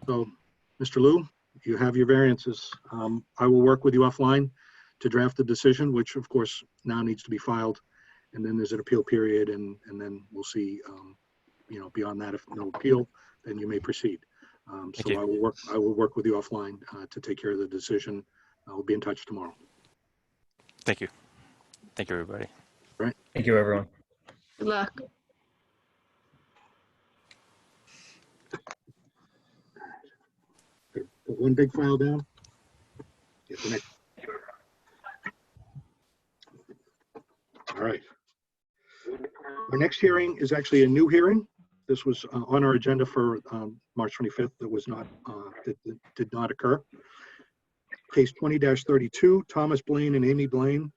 So, Mr. Liu, you have your variances. I will work with you offline to draft the decision, which of course now needs to be filed. And then there's an appeal period, and then we'll see, you know, beyond that, if no appeal, then you may proceed. Thank So you. I will work with you offline to take care of the decision. I'll be in touch tomorrow. Thank you. Thank you, everybody. Thank you, everyone. Good luck. Put one big file down. Get the next. All right. Our next hearing is actually a new hearing. This was on our agenda for March 25th. That was not, that did not occur. Case 20-32, Thomas Blaine and Amy Blaine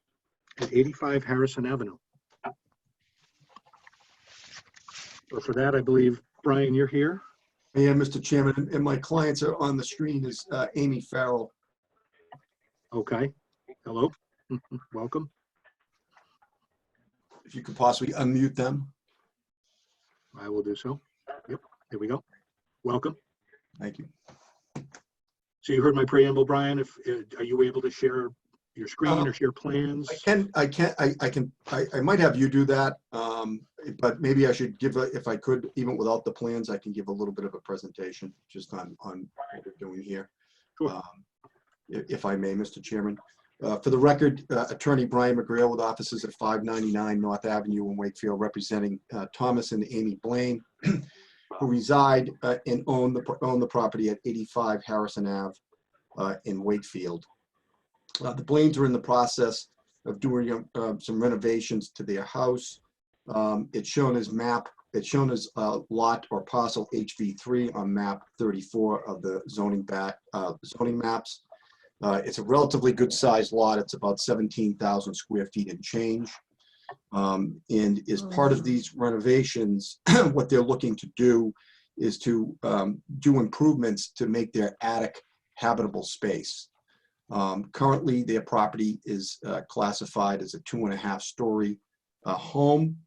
at 85 Harrison Avenue. So for that, I believe, Brian, you're here. Yeah, Mr. Chairman, and my clients are on the screen is Amy Farrell. Okay. Hello. Welcome. If you could possibly unmute them. I will do so. Yep. Here we go. Welcome. Thank you. So you heard my preamble, Brian. If are you able to share your screen or share plans? I might have you do that, but maybe I should give, if I could, even without the plans, I can give a little bit of a presentation just on what we're doing here. Sure. If I may, Mr. Chairman. For the record, Attorney Brian McGrail with offices at 599 North Avenue in Wakefield, representing Thomas and Amy Blaine, who reside and own the property at 85 Harrison Ave in Wakefield. The Blaines are in the process of doing some renovations to their house. It's shown as lot or parcel HV3 on map 34 of the zoning maps. It's a relatively good sized lot. It's about 17,000 square feet and change. And as part of these renovations, what they're looking to do is to do improvements to make their attic habitable space. Currently, their property is classified as a 2.5-story home.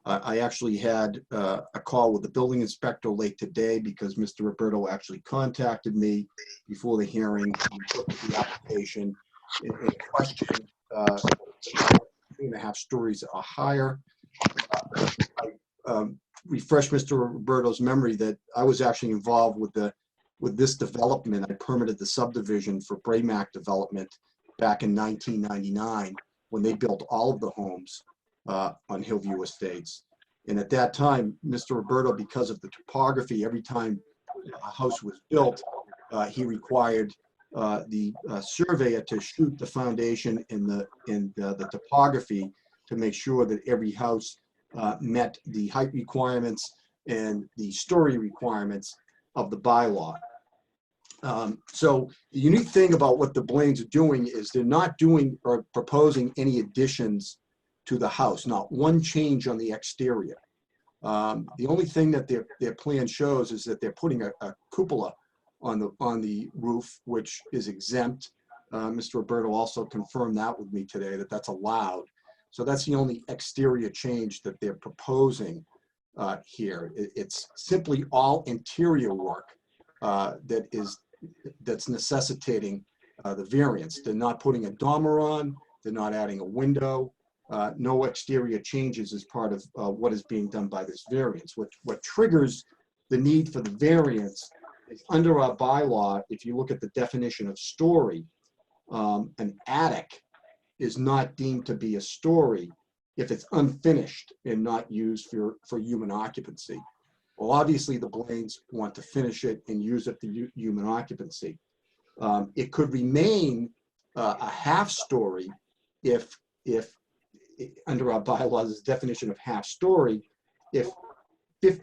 I actually had a call with the building inspector late today because Mr. Roberto actually contacted me before the hearing. He looked at the application and questioned 2.5 stories or higher. I refreshed Mr. Roberto's memory that I was actually involved with this development. I permitted the subdivision for Braymac Development back in 1999 when they built all of the homes on Hillview Estates. And at that time, Mr. Roberto, because of the topography, every time a house was built, he required the surveyor to shoot the foundation in the topography to make sure that every house met the height requirements and the story requirements of the bylaw. So the unique thing about what the Blaines are doing is they're not doing or proposing any additions to the house, not one change on the exterior. The only thing that their plan shows is that they're putting a cupola on the roof, which is exempt. Mr. Roberto also confirmed that with me today, that that's allowed. So that's the only exterior change that they're proposing here. It's simply all interior work that's necessitating the variance. They're not putting a dormer on, they're not adding a window, no exterior changes as part of what is being done by this variance. What triggers the need for the variance is under our bylaw. If you look at the definition of story, an attic is not deemed to be a story if it's unfinished and not used for human occupancy. Well, obviously the Blaines want to finish it and use it for human occupancy. It could remain a half story if under our bylaws definition of half story, if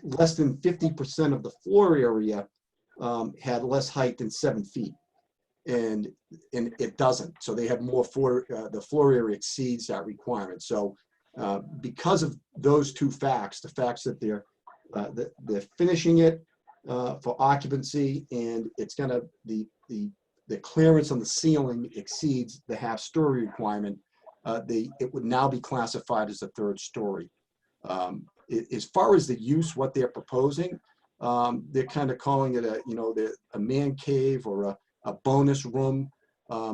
less than 50% of the floor area had less height than 7 feet. And it doesn't. So they have more the floor area exceeds that requirement. So because of those two facts, the facts that they're finishing it for occupancy, and it's gonna the clearance on the ceiling exceeds the half story requirement, it would now be classified as a 3rd story. As far as the use, what they're proposing, they're kind of calling it a man cave or a bonus room.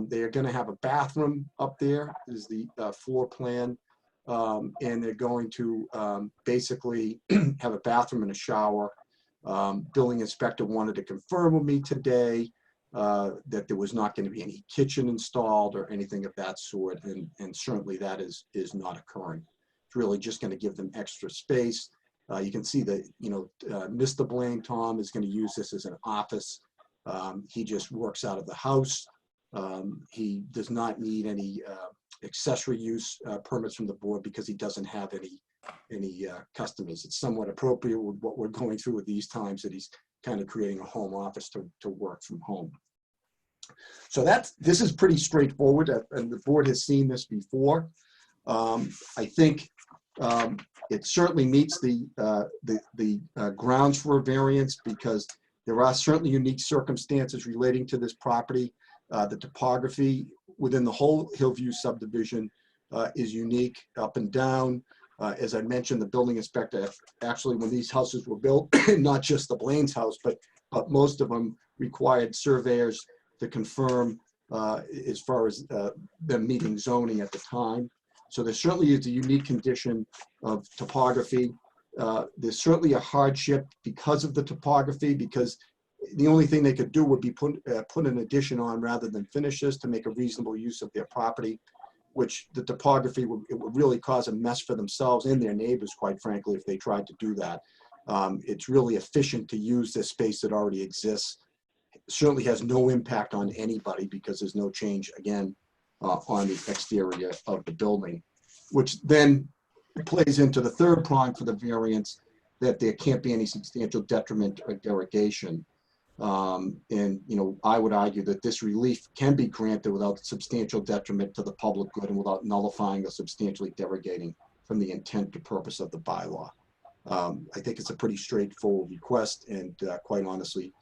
They are going to have a bathroom up there, is the floor plan. And they're going to basically have a bathroom and a shower. Building inspector wanted to confirm with me today that there was not going to be any kitchen installed or anything of that sort, and certainly that is not occurring. It's really just going to give them extra space. You can see that, Mr. Blaine, Tom, is going to use this as an office. He just works out of the house. He does not need any accessory use permits from the board because he doesn't have any customers. It's somewhat appropriate with what we're going through at these times, that he's kind of creating a home office to work from home. So this is pretty straightforward, and the board has seen this before. I think it certainly meets the grounds for a variance, because there are certainly unique circumstances relating to this property. The topography within the whole Hillview subdivision is unique, up and down. As I mentioned, the building inspector, actually, when these houses were built, not just the Blaine's house, but most of them required surveyors to confirm as far as them meeting zoning at the time. So there certainly is a unique condition of topography. There's certainly a hardship because of the topography, because the only thing they could do would be put an addition on rather than finish this to make a reasonable use of their property, which the topography would really cause a mess for themselves and their neighbors, quite frankly, if they tried to do that. It's really efficient to use this space that already exists. It certainly has no impact on anybody because there's no change, again, on the exterior of the building, which then plays into the third prong for the variance, that there can't be any substantial detriment or derogation. I would argue that this relief can be granted without substantial detriment to the public good and without nullifying or substantially derogating from the intent or purpose of the bylaw. I think it's a pretty straightforward request, and quite honestly,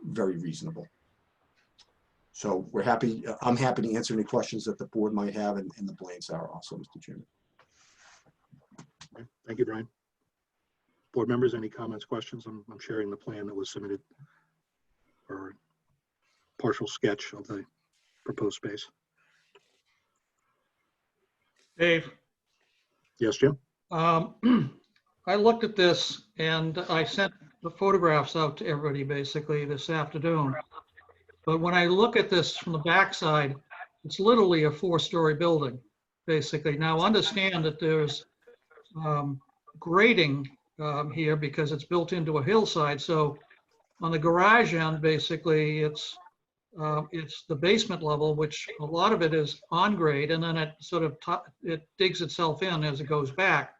very reasonable. So we're happy. I'm happy to answer any questions that the board might have, and the Blaines are also, Mr. Chairman. Okay. Thank you, Brian. Board members, any comments, questions? I'm sharing the plan that was submitted, or partial sketch of the proposed space. Dave? Yes, Jim? I looked at this and I sent the photographs out to everybody basically this afternoon. But when I look at this from the backside, it's literally a 4-story building, basically. Now understand that there's grading here because it's built into a hillside. So on the garage end, basically, it's the basement level, which a lot of it is on grade, and then it sort of it digs itself in as it goes back.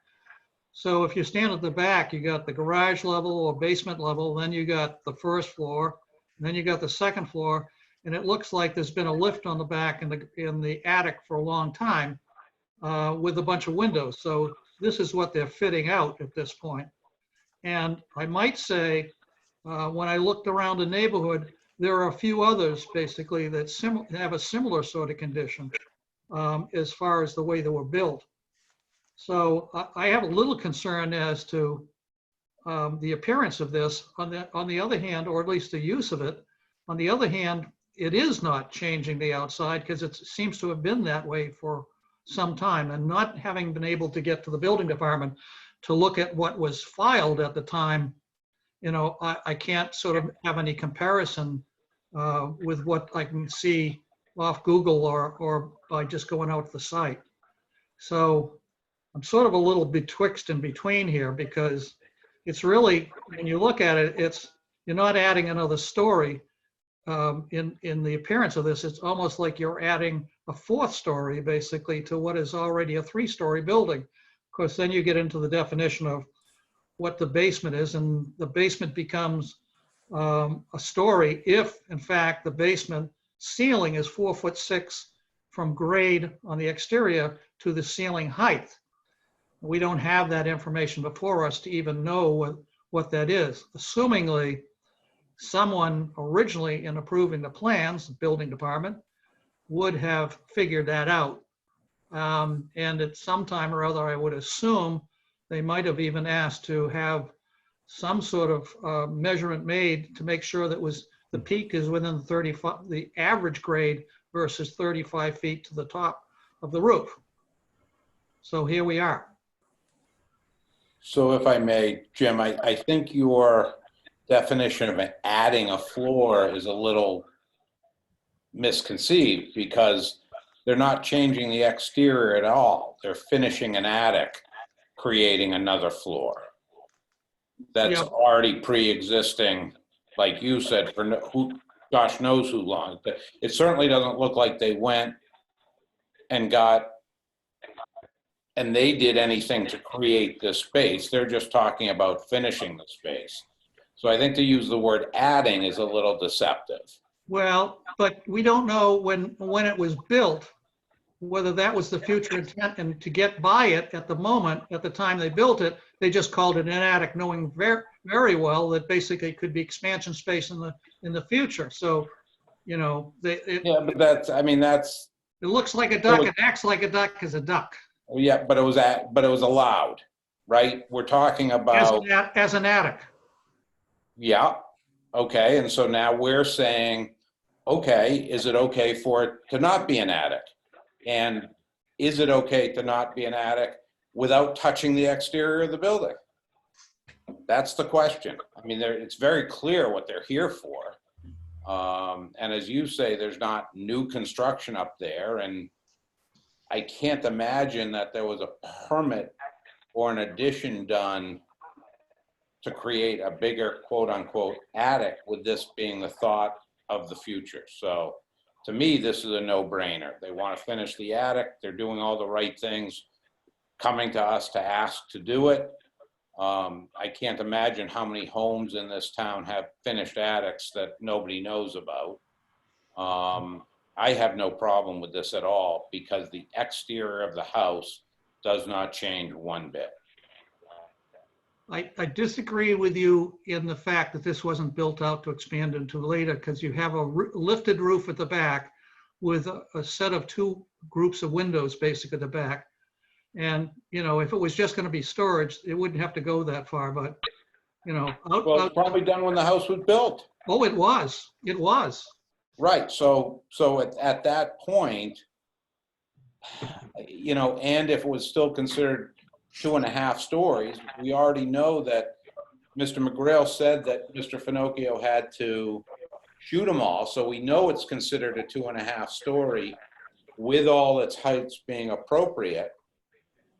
So if you stand at the back, you got the garage level or basement level, then you got the first floor, and then you got the second floor, and it looks like there's been a lift on the back in the attic for a long time with a bunch of windows. So this is what they're fitting out at this point. And I might say, when I looked around the neighborhood, there are a few others basically that have a similar sort of condition as far as the way they were built. So I have a little concern as to the appearance of this. On the other hand, or at least the use of it, on the other hand, it is not changing the outside because it seems to have been that way for some time, and not having been able to get to the building department to look at what was filed at the time, I can't sort of have any comparison with what I can see off Google or by just going out to the site. So I'm sort of a little betwixt and between here, because it's really, when you look at it, you're not adding another story in the appearance of this. It's almost like you're adding a 4th story basically to what is already a 3-story building. Of course, then you get into the definition of what the basement is, and the basement becomes a story if, in fact, the basement ceiling is 4'6" from grade on the exterior to the ceiling height. We don't have that information before us to even know what that is. Assumingly, someone originally in approving the plans, the building department, would have figured that out. And at some time or other, I would assume they might have even asked to have some sort of measurement made to make sure that the peak is within the average grade versus 35 feet to the top of the roof. So here we are. So if I may, Jim, I think your definition of adding a floor is a little misconceived, because they're not changing the exterior at all. They're finishing an attic, creating another floor. That's Yep. already pre-existing, like you said, for gosh knows who long. It certainly doesn't look like they went and they did anything to create this space. They're just talking about finishing the space. So I think to use the word adding is a little deceptive. Well, but we don't know when it was built, whether that was the future intent, and to get by it at the moment, at the time they built it, they just called it an attic, knowing very, very well that basically it could be expansion space in the future. So, you know, Yeah, but that's, I mean, that's. It looks like a duck, it acts like a duck is a duck. Yeah, but it was allowed, right? We're talking about. As an attic. Yeah, okay, and so now we're saying, okay, is it okay for it to not be an attic? And is it okay to not be an attic without touching the exterior of the building? That's the question. I mean, it's very clear what they're here for. And as you say, there's not new construction up there, and I can't imagine that there was a permit or an addition done to create a bigger quote unquote attic, with this being the thought of the future. So to me, this is a no-brainer. They want to finish the attic. They're doing all the right things, coming to us to ask to do it. I can't imagine how many homes in this town have finished attics that nobody knows about. I have no problem with this at all, because the exterior of the house does not change one bit. I disagree with you in the fact that this wasn't built out to expand into later, because you have a lifted roof at the back with a set of two groups of windows basically at the back. And, you know, if it was just going to be storage, it wouldn't have to go that far, but, you know. Well, it's probably done when the house was built. Oh, it was. It was. Right, so at that point, you know, and if it was still considered 2.5 stories, we already know that Mr. McGrail said that Mr. Finocchio had to shoot them all, so we know it's considered a 2.5 story with all its heights being appropriate.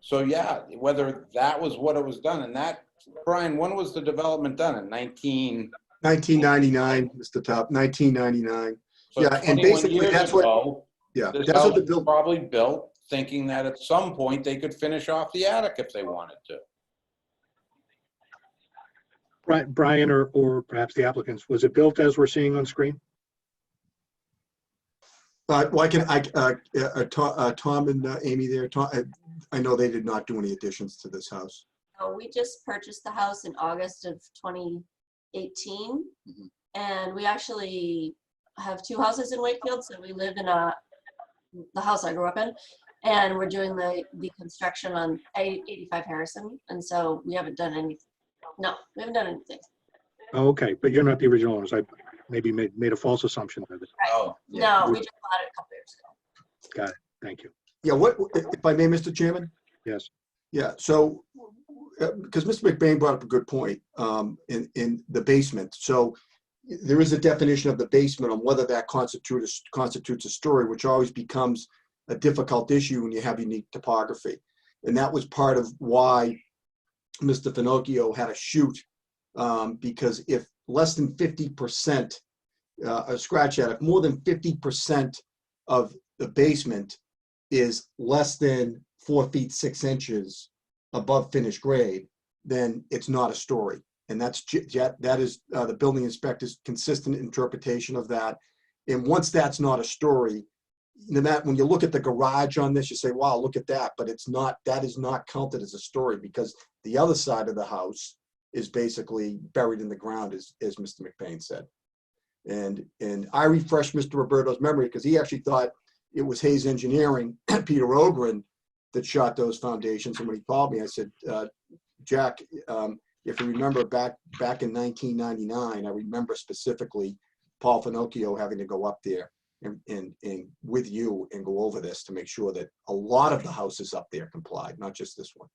So yeah, whether that was what it was done, and that, Brian, when was the development done? In 1999, Mr. Top, 1999. So yeah, and basically that's what. Yeah, this that's house what the was build. probably built, thinking that at some point they could finish off the attic if they wanted to. Brian, or perhaps the applicants, was it built as we're seeing on screen? Why can Tom and Amy there? Tom, I know they did not do any additions to this house. Oh, we just purchased the house in August of 2018, and we actually have 2 houses in Wakefield. So we live in the house I grew up in, and we're doing the construction on 85 Harrison, and so we haven't done anything. No, we haven't done anything. Oh, okay, but you're not the original owners. I maybe made a false assumption with it. Right. Oh, yeah. No, we just bought it a couple years ago. Got it. Thank you. Yeah, what, if I may, Mr. Chairman? Yes. Yeah, so, because Mr. McBain brought up a good point in the basement. So there is a definition of the basement on whether that constitutes a story, which always becomes a difficult issue when you have unique topography. And that was part of why Mr. Finocchio had a shoot, because if less than 50%, a scratch attic, more than 50% of the basement is less than 4 feet 6 inches above finished grade, then it's not a story. And that is the building inspector's consistent interpretation of that. And once that's not a story, no matter, when you look at the garage on this, you say, wow, look at that. But it's not, that is not counted as a story, because the other side of the house is basically buried in the ground, as Mr. McBain said. And I refreshed Mr. Roberto's memory, because he actually thought it was Hayes Engineering, Peter Ogren, that shot those foundations. And when he called me, I said, Jack, if you remember back in 1999, I remember specifically Paul Finocchio having to go up there and with you and go over this to make sure that a lot of the houses up there complied, not just this one.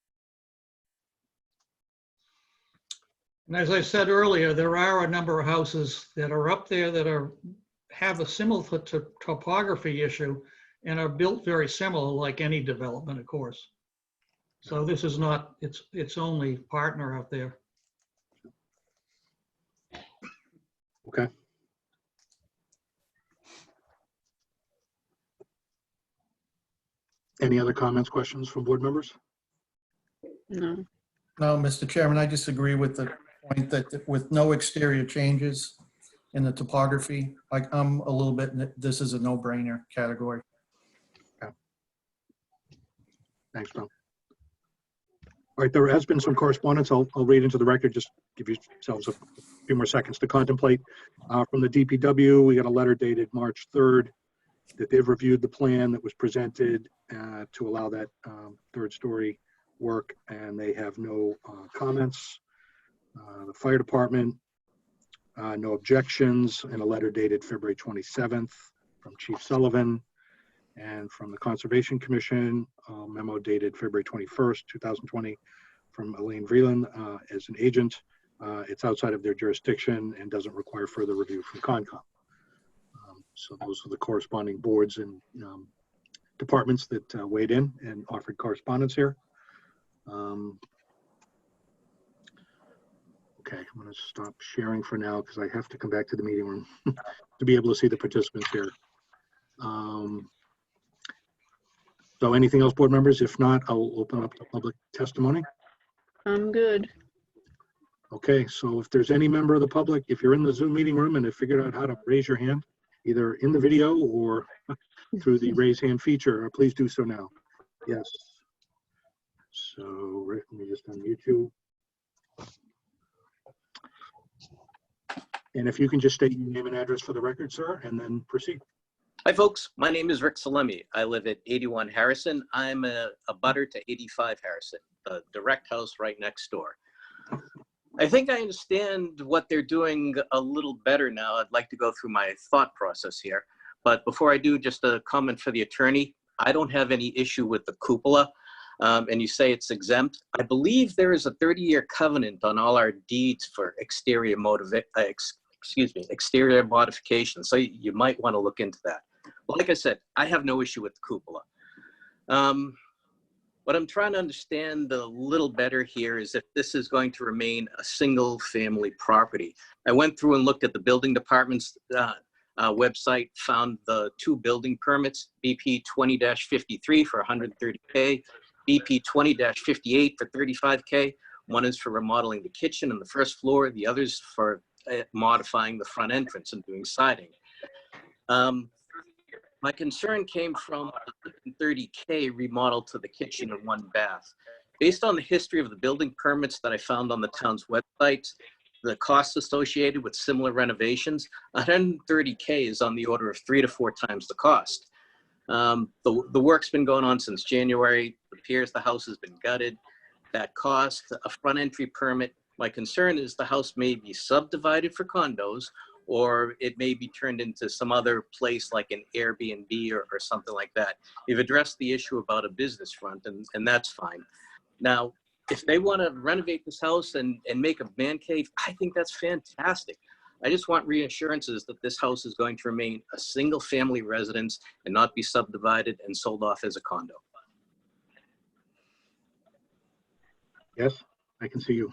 And as I said earlier, there are a number of houses that are up there that have a similar topography issue and are built very similar, like any development, of course. So this is not its only partner out there. Okay. Any other comments, questions from board members? No. No, Mr. Chairman, I disagree with the point that with no exterior changes in the topography, I'm a little bit, this is a no-brainer category. Thanks, Tom. All right, there has been some correspondence. I'll read into the record, just give yourselves a few more seconds to contemplate. From the DPW, we got a letter dated March 3rd that they've reviewed the plan that was presented to allow that third story work, and they have no comments. The fire department, no objections, and a letter dated February 27th from Chief Sullivan. And from the Conservation Commission, a memo dated February 21st, 2020, from Elaine Vreeland as an agent. It's outside of their jurisdiction and doesn't require further review from Concom. So those are the corresponding boards and departments that weighed in and offered correspondence here. Okay, I'm going to stop sharing for now because I have to come back to the meeting room to be able to see the participants here. So anything else, board members? If not, I'll open up the public testimony. I'm good. Okay, so if there's any member of the public, if you're in the Zoom meeting room and have figured out how to raise your hand, either in the video or through the raise hand feature, please do so now. Yes. So let me just unmute you. And if you can just state your name and address for the record, sir, and then proceed. Hi, folks. My name is Rick Salemi. I live at 81 Harrison. I'm a butter to 85 Harrison, the direct house right next door. I think I understand what they're doing a little better now. I'd like to go through my thought process here. But before I do, just a comment for the attorney. I don't have any issue with the cupola. And you say it's exempt. I believe there is a 30-year covenant on all our deeds for exterior exterior modification. So you might want to look into that. But like I said, I have no issue with the cupola. What I'm trying to understand a little better here is if this is going to remain a single family property. I went through and looked at the building department's website, found the 2 building permits, BP 20-53 for 130K, BP 20-58 for 35K. One is for remodeling the kitchen and the first floor. The other's for modifying the front entrance and doing siding. My concern came from 130K remodel to the kitchen and 1 bath. Based on the history of the building permits that I found on the town's website, the costs associated with similar renovations, 130K is on the order of 3 to 4 times the cost. The work's been going on since January. It appears the house has been gutted. That cost, a front entry permit. My concern is the house may be subdivided for condos, or it may be turned into some other place like an Airbnb or something like that. You've addressed the issue about a business front, and that's fine. Now, if they want to renovate this house and make a man cave, I think that's fantastic. I just want reassurances that this house is going to remain a single family residence and not be subdivided and sold off as a condo. Yes, I can see you.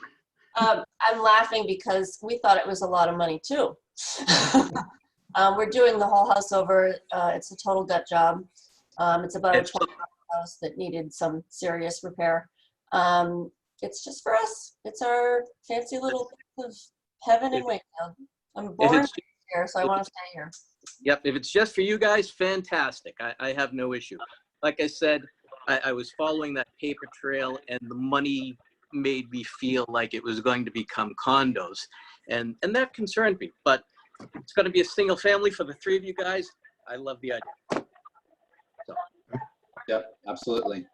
I'm laughing because we thought it was a lot of money too. We're doing the whole house over. It's a total gut job. It's about a 20 house that needed some serious repair. It's just for us. It's our fancy little piece of heaven in Wakefield. I'm born here, so I want to stay here. Yep, if it's just for you guys, fantastic. I have no issue. Like I said, I was following that paper trail, and the money made me feel like it was going to become condos, and that concerned me. But it's going to be a single family for the 3 of you guys. I love the idea. So. Yep, absolutely.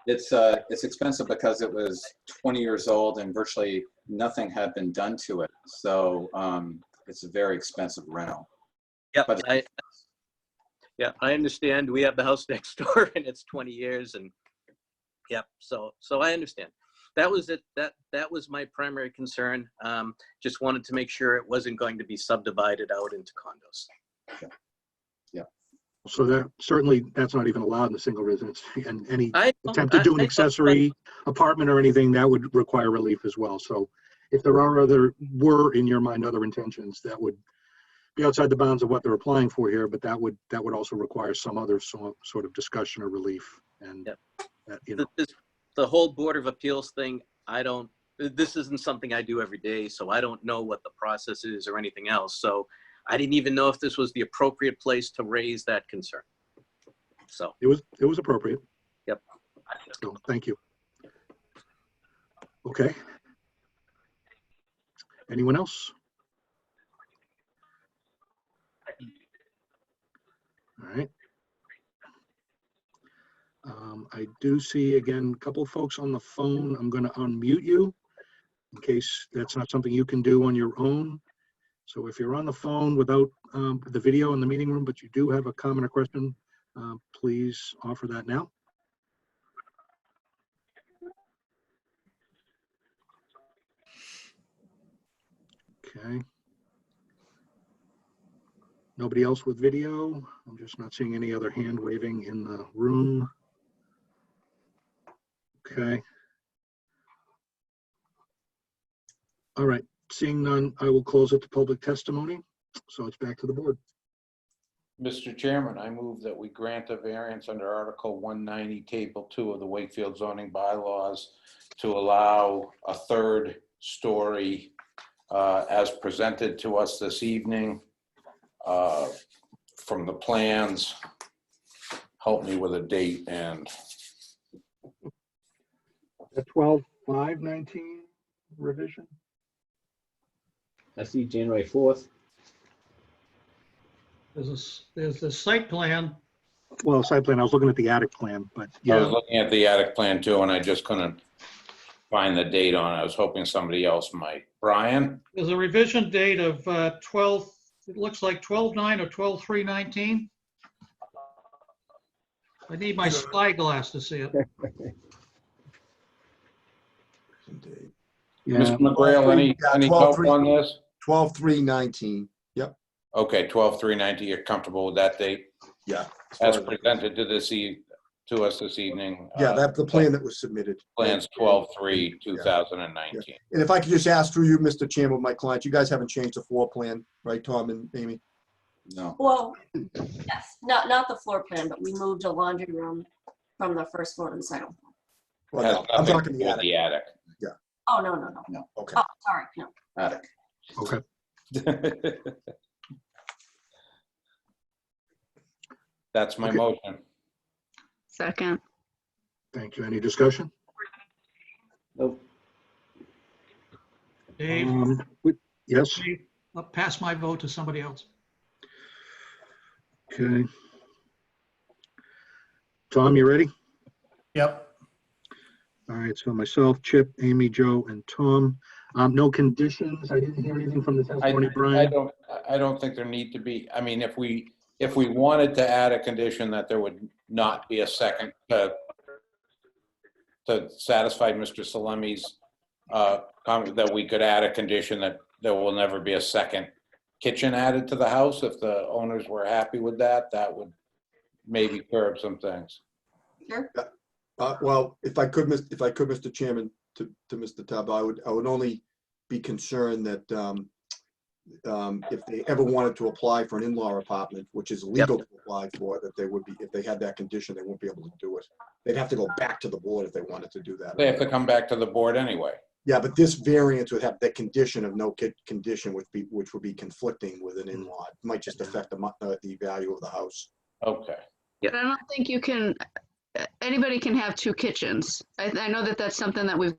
It's expensive because it was 20 years old and virtually nothing had been done to it. So it's a very expensive rental. Yep, But I understand. We have the house next door and it's 20 years and yep, so I understand. That was it. That was my primary concern. Just wanted to make sure it wasn't going to be subdivided out into condos. Yeah. So that certainly, that's not even allowed in the single residence, and any I attempt to do an accessory apartment or anything, that would require relief as well. So if there were in your mind other intentions, that would be outside the bounds of what they're applying for here, but that would also require some other sort of discussion or relief. And Yep. that, you know, The whole Board of Appeals thing, this isn't something I do every day, so I don't know what the process is or anything else. So I didn't even know if this was the appropriate place to raise that concern. So it was appropriate. Yep. So thank you. Okay. Anyone else? All right. I do see, again, a couple of folks on the phone. I'm going to unmute you in case that's not something you can do on your own. So if you're on the phone without the video in the meeting room, but you do have a comment or question, please offer that now. Okay. Nobody else with video? I'm just not seeing any other hand waving in the room. Okay. All right, seeing none, I will close it to public testimony. So it's back to the board. Mr. Chairman, I move that we grant a variance under Article 190, Table 2 of the Wakefield zoning bylaws to allow a third story as presented to us this evening from the plans. Help me with a date and. The 12/5/19 revision. I see January 4th. There's the site plan. Well, site plan, I was looking at the attic plan, but I yeah. was looking at the attic plan too, and I just couldn't find the date on it. I was hoping somebody else might. Brian? There's a revision date of 12, it looks like 12/9 or 12/3/19. I need my spyglass to see it. Yeah. Mr. McGrail, any help on this? 12/3/19. Yep. Okay, 12/3/19, you're comfortable with that date? Yeah. As presented to us this evening? Yeah, that's the plan that was submitted. Plans 12/3/2019. Yeah. And if I could just ask through you, Mr. Chairman, with my client, you guys haven't changed the floor plan, right, Tom and Amy? No. Well, yes, not the floor plan, but we moved a laundry room from the first floor to the second floor. Well, Has no, I'm nothing talking to the do with attic. the attic. Yeah. Oh, no. No. Okay. Oh, sorry, no. Attic. Okay. That's my motion. Second. Thank you. Any discussion? Nope. Dave, Yes. Dave, I'll pass my vote to somebody else. Okay. Tom, you ready? Yep. All right, so myself, Chip, Amy, Joe, and Tom. No conditions. I didn't hear anything from the testimony, Brian. I don't think there need to be. I mean, if we wanted to add a condition that there would not be a second to satisfy Mr. Salemi's comment, that we could add a condition that there will never be a second kitchen added to the house. If the owners were happy with that, that would maybe curb some things. Sure. Well, if I could, Mr. Chairman, to Mr. Tubb, I would only be concerned that if they ever wanted to apply for an in-law apartment, which is legal to apply for, that they would be, if they had that condition, they wouldn't be able to do it. They'd have to go back to the board if they wanted to do that. They have to come back to the board anyway. Yeah, but this variance would have that condition of no condition, which would be conflicting with an in-law. It might just affect the value of the house. Okay. But I don't think you can, anybody can have two kitchens. I know that that's something that we've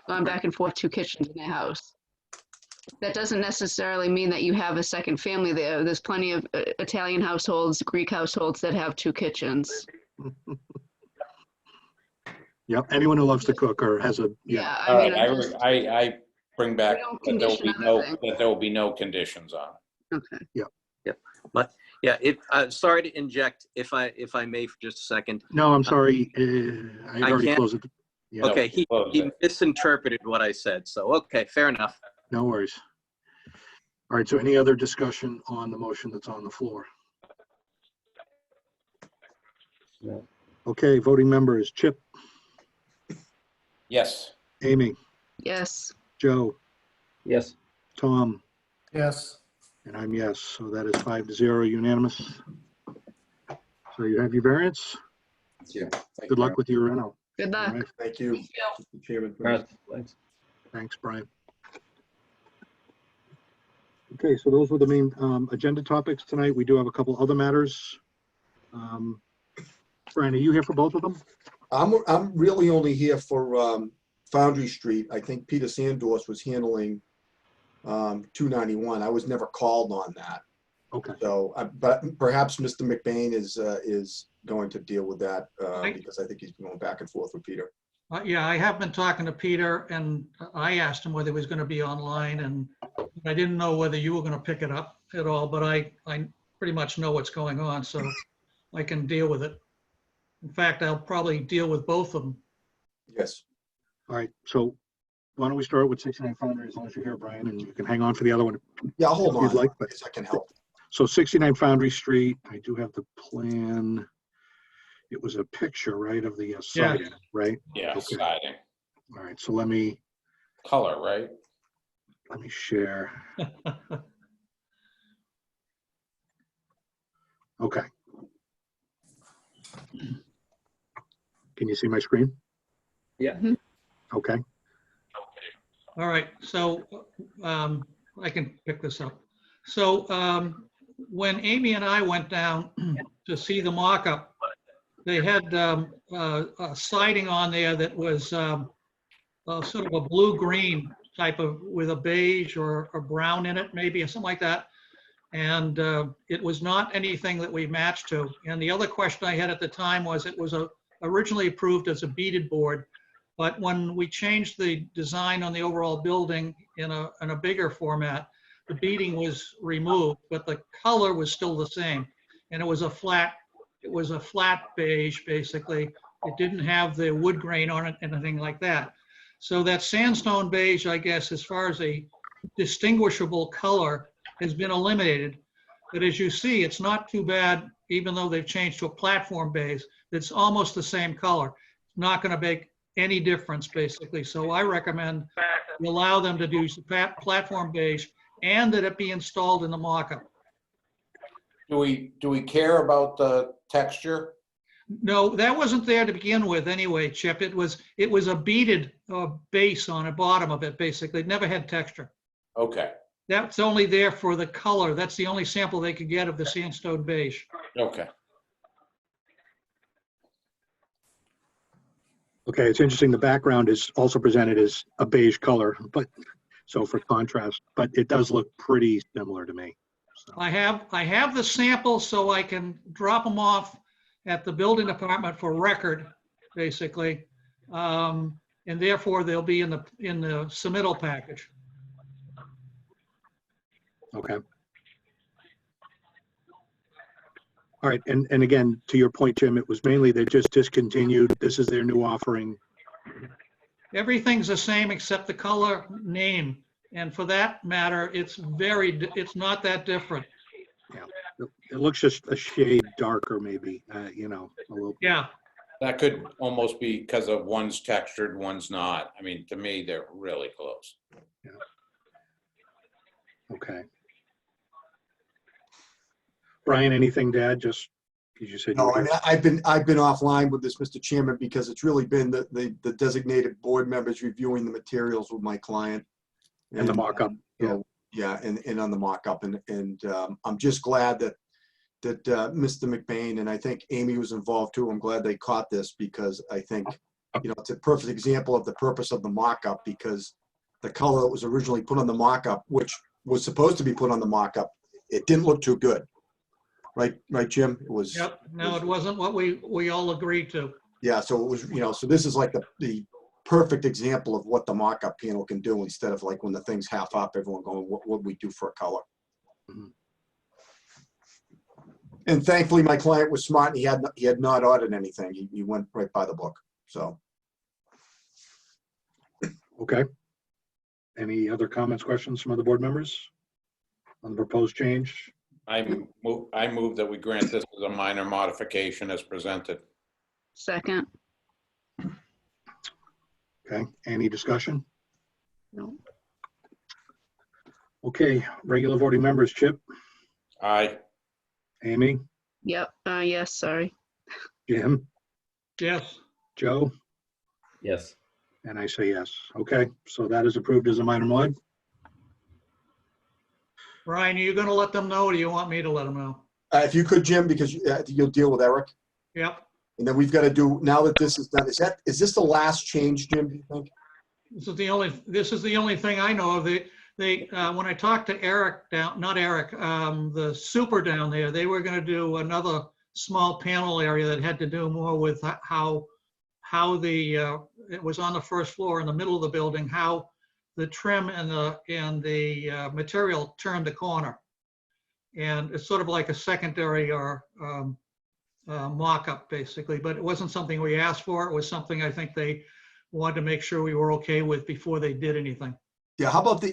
gone back and forth, two kitchens in a house. That doesn't necessarily mean that you have a second family there. There's plenty of Italian households, Greek households that have 2 kitchens. Yep, anyone who loves to cook or has a, yeah. All right, I bring back don't that there will condition be no, other things. that there will be no conditions on it. Okay. Yep. But yeah, sorry to inject if I may for just a second. No, I'm sorry. I had already can't- closed it. Yeah, Okay, he misinterpreted what I said. So, okay, fair enough. no worries. All right, so any other discussion on the motion that's on the floor? No. Okay, voting members, Chip, Yes. Amy, Yes. Joe, Yes. Tom, Yes. and I'm yes, so that is 5-0 unanimous. So you have your variance. Thank you. Thank Good you. luck with your reno. Good luck. All right, Thank you, Mr. Chairman. All right, thanks. thanks, Brian. Okay, so those were the main agenda topics tonight. We do have a couple other matters. Brian, are you here for both of them? I'm really only here for Foundry Street. I think Peter Sandors was handling 291. I was never called on that. Okay. So, but perhaps Mr. McBain is going to deal with that because I think he's been going back and forth with Peter. Yeah, I have been talking to Peter, and I asked him whether he was going to be online, and I didn't know whether you were going to pick it up at all, but I pretty much know what's going on, so I can deal with it. In fact, I'll probably deal with both of them. Yes. All right, so why don't we start with 69 Foundry, as long as you're here, Brian, and you can hang on for the other one. Yeah, I'll hold if you'd on. like, but I can help. so 69 Foundry Street, I do have the plan. It was a picture, right, of the siding, right? Yeah, Okay. siding. All right, so let me Color, right? share. Okay. Can you see my screen? Yeah. Okay. All right, so I can pick this up. So when Amy and I went down to see the mock-up, they had a siding on there that was sort of a blue-green type of, with a beige or a brown in it, maybe, or something like that. And it was not anything that we matched to. And the other question I had at the time was, it was originally approved as a beaded board, but when we changed the design on the overall building in a bigger format, the beading was removed, but the color was still the same. And it was a flat beige, basically. It didn't have the wood grain on it, anything like that. So that sandstone beige, I guess, as far as a distinguishable color, has been eliminated. But as you see, it's not too bad, even though they've changed to a platform beige. It's almost the same color. It's not going to make any difference, basically. So I recommend you allow them to do platform beige and that it be installed in the mock-up. Do we care about the texture? No, that wasn't there to begin with anyway, Chip. It was a beaded base on the bottom of it, basically. It never had texture. Okay. That's only there for the color. That's the only sample they could get of the sandstone beige. Okay. Okay, it's interesting. The background is also presented as a beige color, but so for contrast, but it does look pretty similar to me. So. I have the sample so I can drop them off at the building department for record, basically, and therefore they'll be in the submittal package. Okay. All right, and again, to your point, Jim, it was mainly they just discontinued. This is their new offering. Everything's the same except the color name. And for that matter, it's not that different. Yeah, it looks just a shade darker, maybe, you know, a little. Yeah. That could almost be because of one's textured, one's not. I mean, to me, they're really close. Yeah. Okay. Brian, anything to add? Just because you said. No, and I've been offline with this, Mr. Chairman, because it's really been the designated board members reviewing the materials with my client. And the mock-up. Yeah. Yeah, and on the mock-up, and I'm just glad that Mr. McBain, and I think Amy was involved too. I'm glad they caught this, because I think, you know, it's a perfect example of the purpose of the mock-up, because the color that was originally put on the mock-up, which was supposed to be put on the mock-up, it didn't look too good. Right, Jim? It was. Yep, no, it wasn't what we all agreed to. Yeah, so it was, so this is like the perfect example of what the mock-up panel can do, instead of like when the thing's half up, everyone going, what would we do for a color? Mhm. And thankfully, my client was smart, and he had not ordered anything. He went right by the book, so. Okay. Any other comments, questions from other board members on the proposed change? I move that we grant this as a minor modification as presented. Second. Okay, any discussion? No. Okay, regular voting members, Chip, Aye. Amy, Yep. Yes, sorry. Jim, Yes, Joe, Yes. and I say yes. Okay, so that is approved as a minor mod. Ryan, are you gonna let them know, or do you want me to let them know? If you could, Jim, because you'll deal with Eric. Yep, And then we've got to do, now that this is done, is this the last change, Jim, do you think? this is the only thing I know of. When I talked to Eric the super down there, they were gonna do another small panel area that had to do more with how it was on the first floor in the middle of the building, how the trim and the material turned the corner. And it's sort of like a secondary or mock-up, basically, but it wasn't something we asked for. It was something I think they wanted to make sure we were okay with before they did anything. Yeah, how about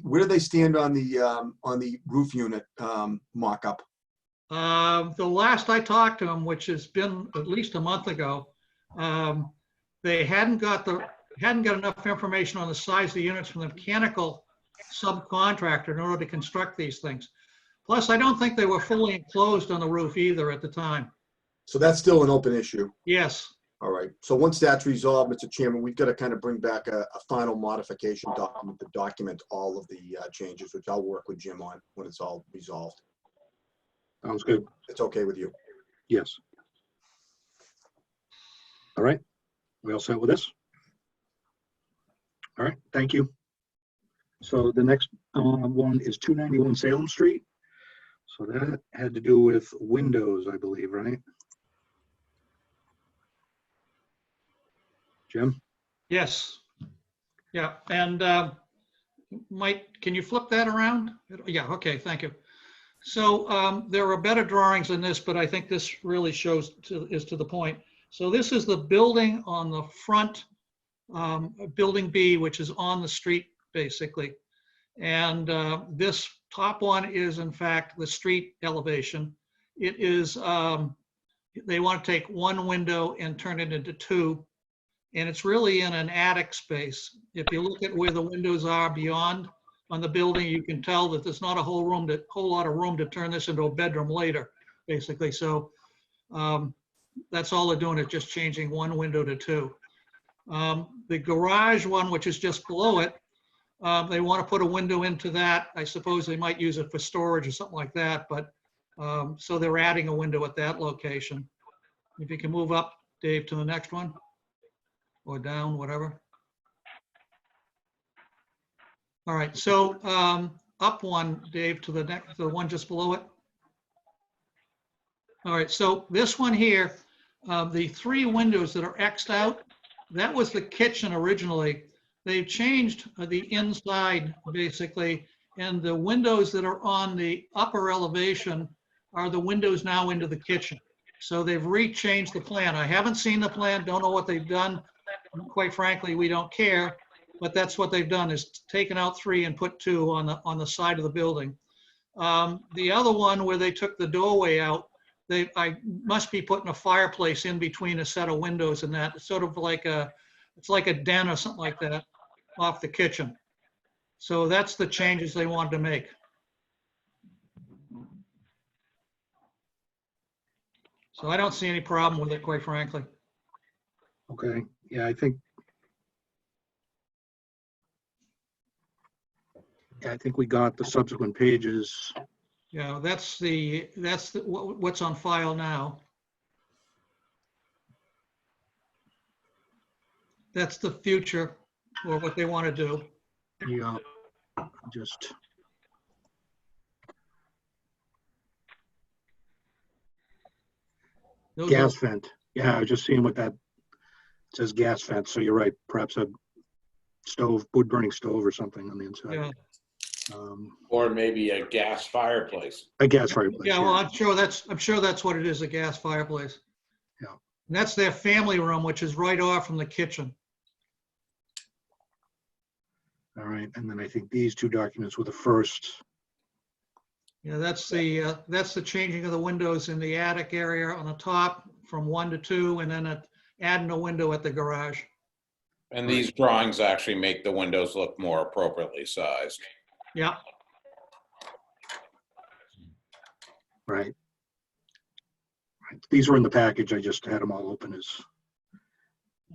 where do they stand on the roof unit mock-up? The last I talked to them, which has been at least a month ago, they hadn't got enough information on the size of the units from the mechanical subcontractor in order to construct these things. Plus, I don't think they were fully enclosed on the roof either at the time. So that's still an open issue. Yes. All right. So once that's resolved, Mr. Chairman, we've got to kind of bring back a final modification document to document all of the changes, which I'll work with Jim on when it's all resolved. Sounds good. It's okay with you? Yes. All right, we all set with this? All right, thank you. So the next one is 291 Salem Street. So that had to do with windows, I believe, right? Jim? Yes. Yeah, and Mike, can you flip that around? Yeah, okay, thank you. So there are better drawings than this, but I think this really is to the point. So this is the building on the front, building B, which is on the street, basically. And this top one is, in fact, the street elevation. It is, they want to take one window and turn it into two. And it's really in an attic space. If you look at where the windows are beyond on the building, you can tell that there's not a whole lot of room to turn this into a bedroom later, basically. So that's all they're doing, is just changing one window to two. The garage one, which is just below it, they want to put a window into that. I suppose they might use it for storage or something like that, but so they're adding a window at that location. If you can move up, Dave, to the next one, or down, whatever. All right, so up one, Dave, to the next, the one just below it. All right, so this one here, the three windows that are X'd out, that was the kitchen originally. They've changed the inside, basically, and the windows that are on the upper elevation are the windows now into the kitchen. So they've rechanged the plan. I haven't seen the plan, don't know what they've done. Quite frankly, we don't care, but that's what they've done, is taken out three and put two on the side of the building. The other one where they took the doorway out, I must be putting a fireplace in between a set of windows and that. It's sort of like it's like a den or something like that off the kitchen. So that's the changes they wanted to make. So I don't see any problem with it, quite frankly. Okay, yeah, I think we got the subsequent pages. Yeah, that's what's on file now. That's the future, or what they want to do. Yeah, just. Those Gas are- vent. Yeah, I was just seeing what that says, gas vent. So you're right, perhaps a stove, wood burning stove or something on the inside. Yeah, Or maybe a gas fireplace. A gas fireplace. yeah, well, I'm sure that's what it is, a gas fireplace. Yeah. And that's their family room, which is right off from the kitchen. All right, and then I think these two documents were the first. Yeah, that's the changing of the windows in the attic area on the top from 1 to 2, and then adding a window at the garage. And these drawings actually make the windows look more appropriately sized. Yeah. Right. These were in the package. I just had them all open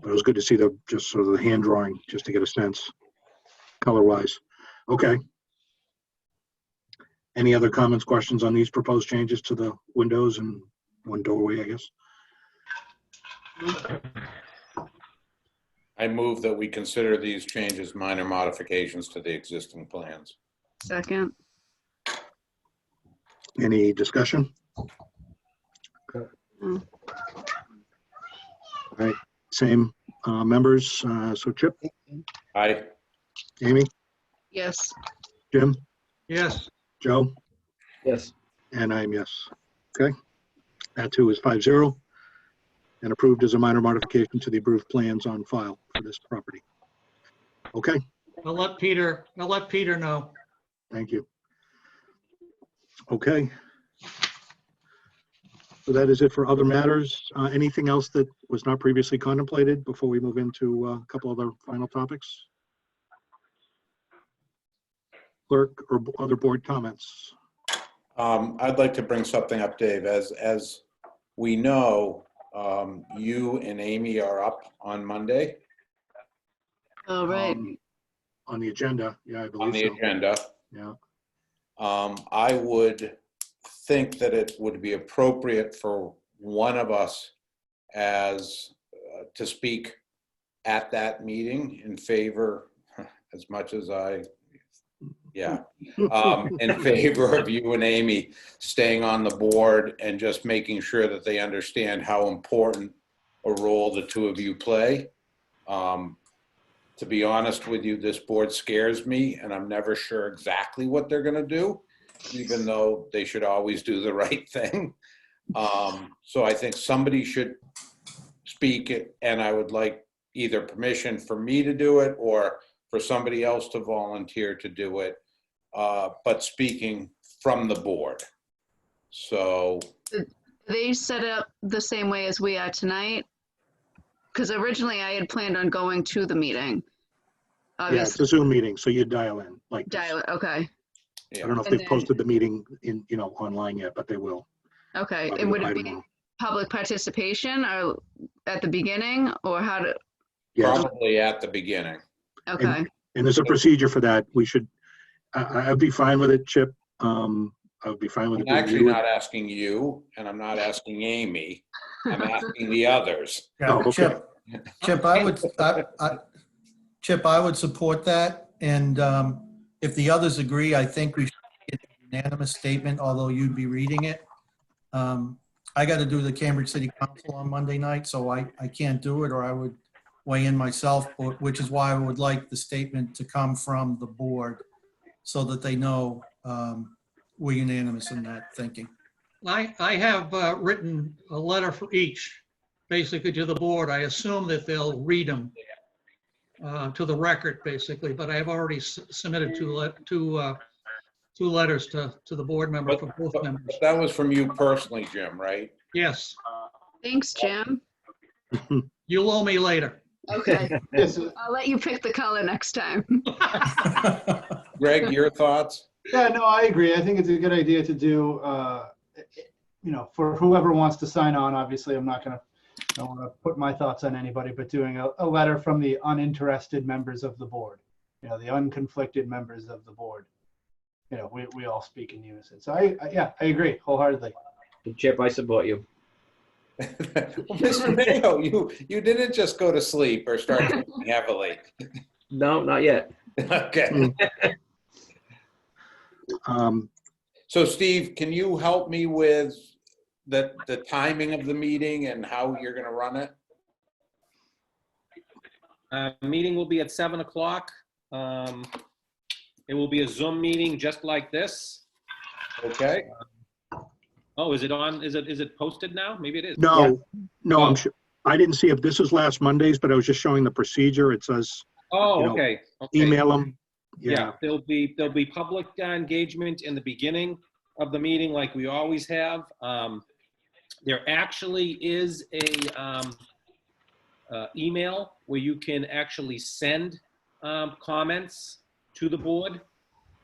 but it was good to see just sort of the hand drawing, just to get a sense, color-wise. Okay. Any other comments, questions on these proposed changes to the windows and one doorway, I guess? I move that we consider these changes minor modifications to the existing plans. Second. Any discussion? Mm. All right, same members. So Chip, Aye. Amy, Yes. Jim, Yes. Joe, Yes. and I'm yes. Okay, that too is 5-0 and approved as a minor modification to the approved plans on file for this property. Okay, I'll let Peter know. thank you. Okay. So that is it for other matters. Anything else that was not previously contemplated before we move into a couple other final topics? Clerk or other board comments? I'd like to bring something up, Dave. As we know, you and Amy are up on Monday. Oh, right. On the agenda, yeah, I believe On the so. agenda. Yeah. I would think that it would be appropriate for one of us to speak at that meeting in favor, as much as in favor of you and Amy staying on the board and just making sure that they understand how important a role the two of you play. To be honest with you, this board scares me, and I'm never sure exactly what they're going to do, even though they should always do the right thing. So I think somebody should speak, and I would like either permission for me to do it or for somebody else to volunteer to do it, but speaking from the board. So They set up the same way as we are tonight? Because originally I had planned on going to the meeting. Yeah, it's a Zoom meeting, so you dial in like this. Dial it, okay. I don't know if they've posted the meeting in, online yet, but they will. Okay, Probably and would by it be tomorrow. public participation or at the beginning, or how to, Yes. probably at the beginning. okay, And there's a procedure for that. We should, I'd be fine with it, Chip. I would be fine with it. I'm actually not asking you, and I'm not asking Amy. I'm asking the others. Oh, okay. Chip, I would support that. And if the others agree, I think we should get a unanimous statement, although you'd be reading it. I got to do the Cambridge City Council on Monday night, so I can't do it, or I would weigh in myself, which is why I would like the statement to come from the board so that they know we're unanimous in that thinking. I have written a letter for each, basically to the board. I assume that they'll read them to the record, basically, but I have already submitted two letters to the board member for both members. But that was from you personally, Jim, right? Yes, thanks, Jim. you'll owe me later. Okay, Yes, I'll let you pick the color next time. Greg, your thoughts? yeah, no, I agree. I think it's a good idea to do, for whoever wants to sign on. Obviously, I don't want to put my thoughts on anybody, but doing a letter from the uninterested members of the board, the unconflicted members of the board. We all speak in unison. So I agree wholeheartedly. Chip, I support you. Mr. Mayo, you didn't just go to sleep or start drinking heavily. No, not yet. Okay. Um, So Steve, can you help me with the timing of the meeting and how you're gonna run it? Meeting will be at 7 o'clock. It will be a Zoom meeting just like this. Okay. Oh, is it on? Is it posted now? Maybe it is. No, no, Oh. I'm sure, I didn't see if this is last Monday's, but I was just showing the procedure. It says, Oh, you know, okay. Okay. email them. Yeah, there'll be public engagement in the beginning of the meeting like we always have. There actually is a email where you can actually send comments to the board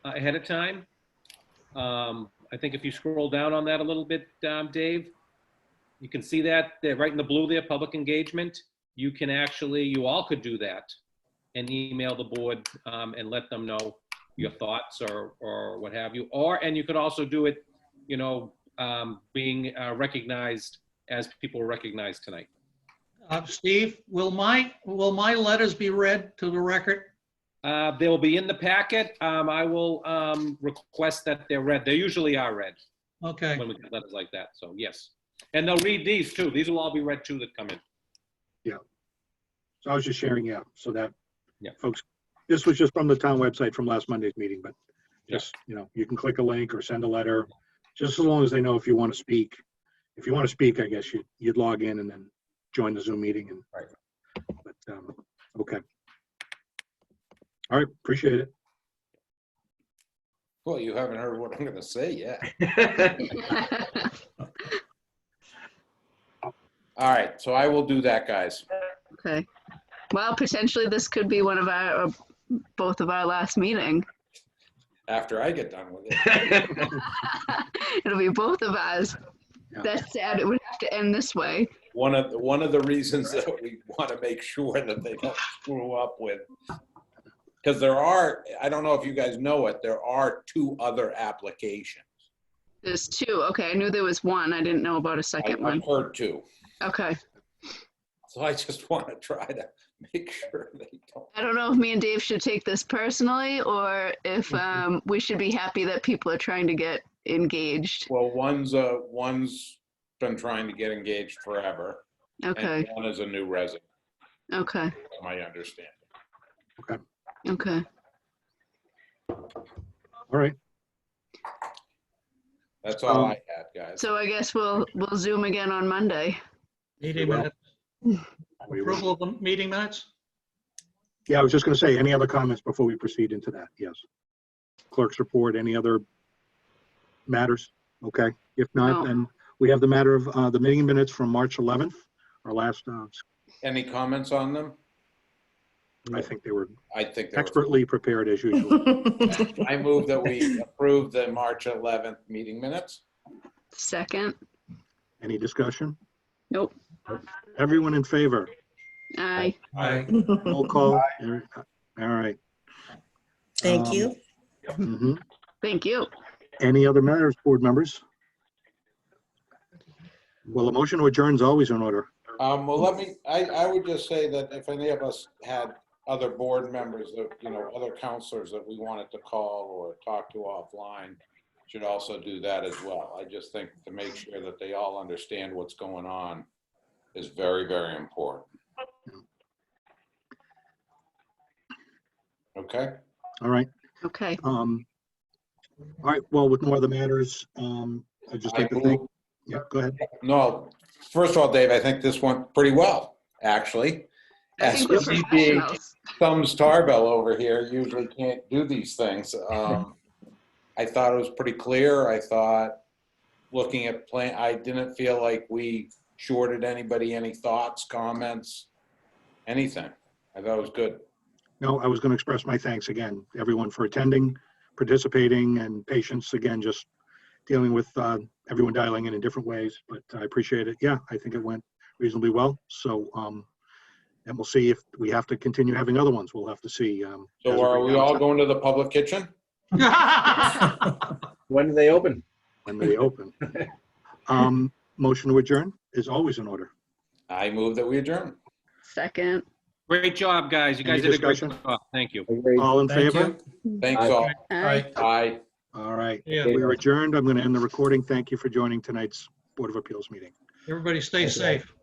ahead of time. I think if you scroll down on that a little bit, Dave, you can see that there, right in the blue there, public engagement. You can actually, you all could do that and email the board and let them know your thoughts or what have you. And you could also do it, you know, being recognized as people were recognized tonight. Steve, will my letters be read to the record? They'll be in the packet. I will request that they're read. They usually are read. Okay. When we get letters like that, so yes. And they'll read these too. These will all be read too that come in. Yeah. So I was just sharing, yeah, so that Yeah. folks, this was just from the town website from last Monday's meeting, but just, you know, you can click a link or send a letter, just as long as they know if you want to speak. If you want to speak, I guess you'd log in and then join the Zoom meeting and, right. But, okay. All right, appreciate it. Well, you haven't heard what I'm gonna say yet. All right, so I will do that, guys. Okay. Well, potentially this could be one of our, or both of our last meeting. After I get done with it. It'll be both of ours. Yeah. That's sad. It would have to end this way. One of the reasons that we want to make sure that they don't screw up with, because there are, I don't know if you guys know it, there are 2 other applications. There's 2. Okay, I knew there was one. I didn't know about a second one. I've heard 2. Okay. So I just want to try to make sure they don't. I don't know if me and Dave should take this personally or if we should be happy that people are trying to get engaged. Well, one's been trying to get engaged forever. Okay. And one is a new resident. Okay. That's my understanding. Okay. Okay. All right. That's all I had, guys. So I guess we'll Zoom again on Monday. Meeting minutes. Approval of the meeting minutes? Yeah, I was just going to say, any other comments before we proceed into that? Yes. Clerk's report, any other matters? Okay. If not, then we have the matter of the meeting minutes from March 11th, our last. Any comments on them? I think they were expertly prepared as usual. I move that we approve the March 11th meeting minutes. Second. Any discussion? Nope. Everyone in favor? Aye. Aye. Roll call. All right. Thank you. Mhm. Thank you. Any other matters, board members? Well, a motion to adjourn is always in order. Well, I would just say that if any of us had other board members that, you know, other counselors that we wanted to call or talk to offline, should also do that as well. I just think to make sure that they all understand what's going on is very, very important. Okay? All right. Okay. All right, well, with no other matters, I just like to thank, yeah, go ahead. No, first of all, Dave, I think this went pretty well, actually. I think we're As me being professionals. Thumbs Tarbell over here usually can't do these things. I thought it was pretty clear. I thought, looking at plan, I didn't feel like we shorted anybody any thoughts, comments, anything. I thought it was good. No, I was going to express my thanks again, everyone for attending, participating, and patience again, just dealing with everyone dialing in different ways, but I appreciate it. Yeah, I think it went reasonably well. So, and we'll see if we have to continue having other ones. We'll have to see. So are we all going to the public kitchen? When do they open? When they open. Motion to adjourn is always in order. I move that we adjourn. Second. Great job, guys. You guys Any did a great discussion? job. Thank you. All in Thank favor? you. Thanks all. Aye. Aye. All right. Yeah. We are adjourned. I'm going to end the recording. Thank you for joining tonight's Board of Appeals meeting. Everybody stay safe.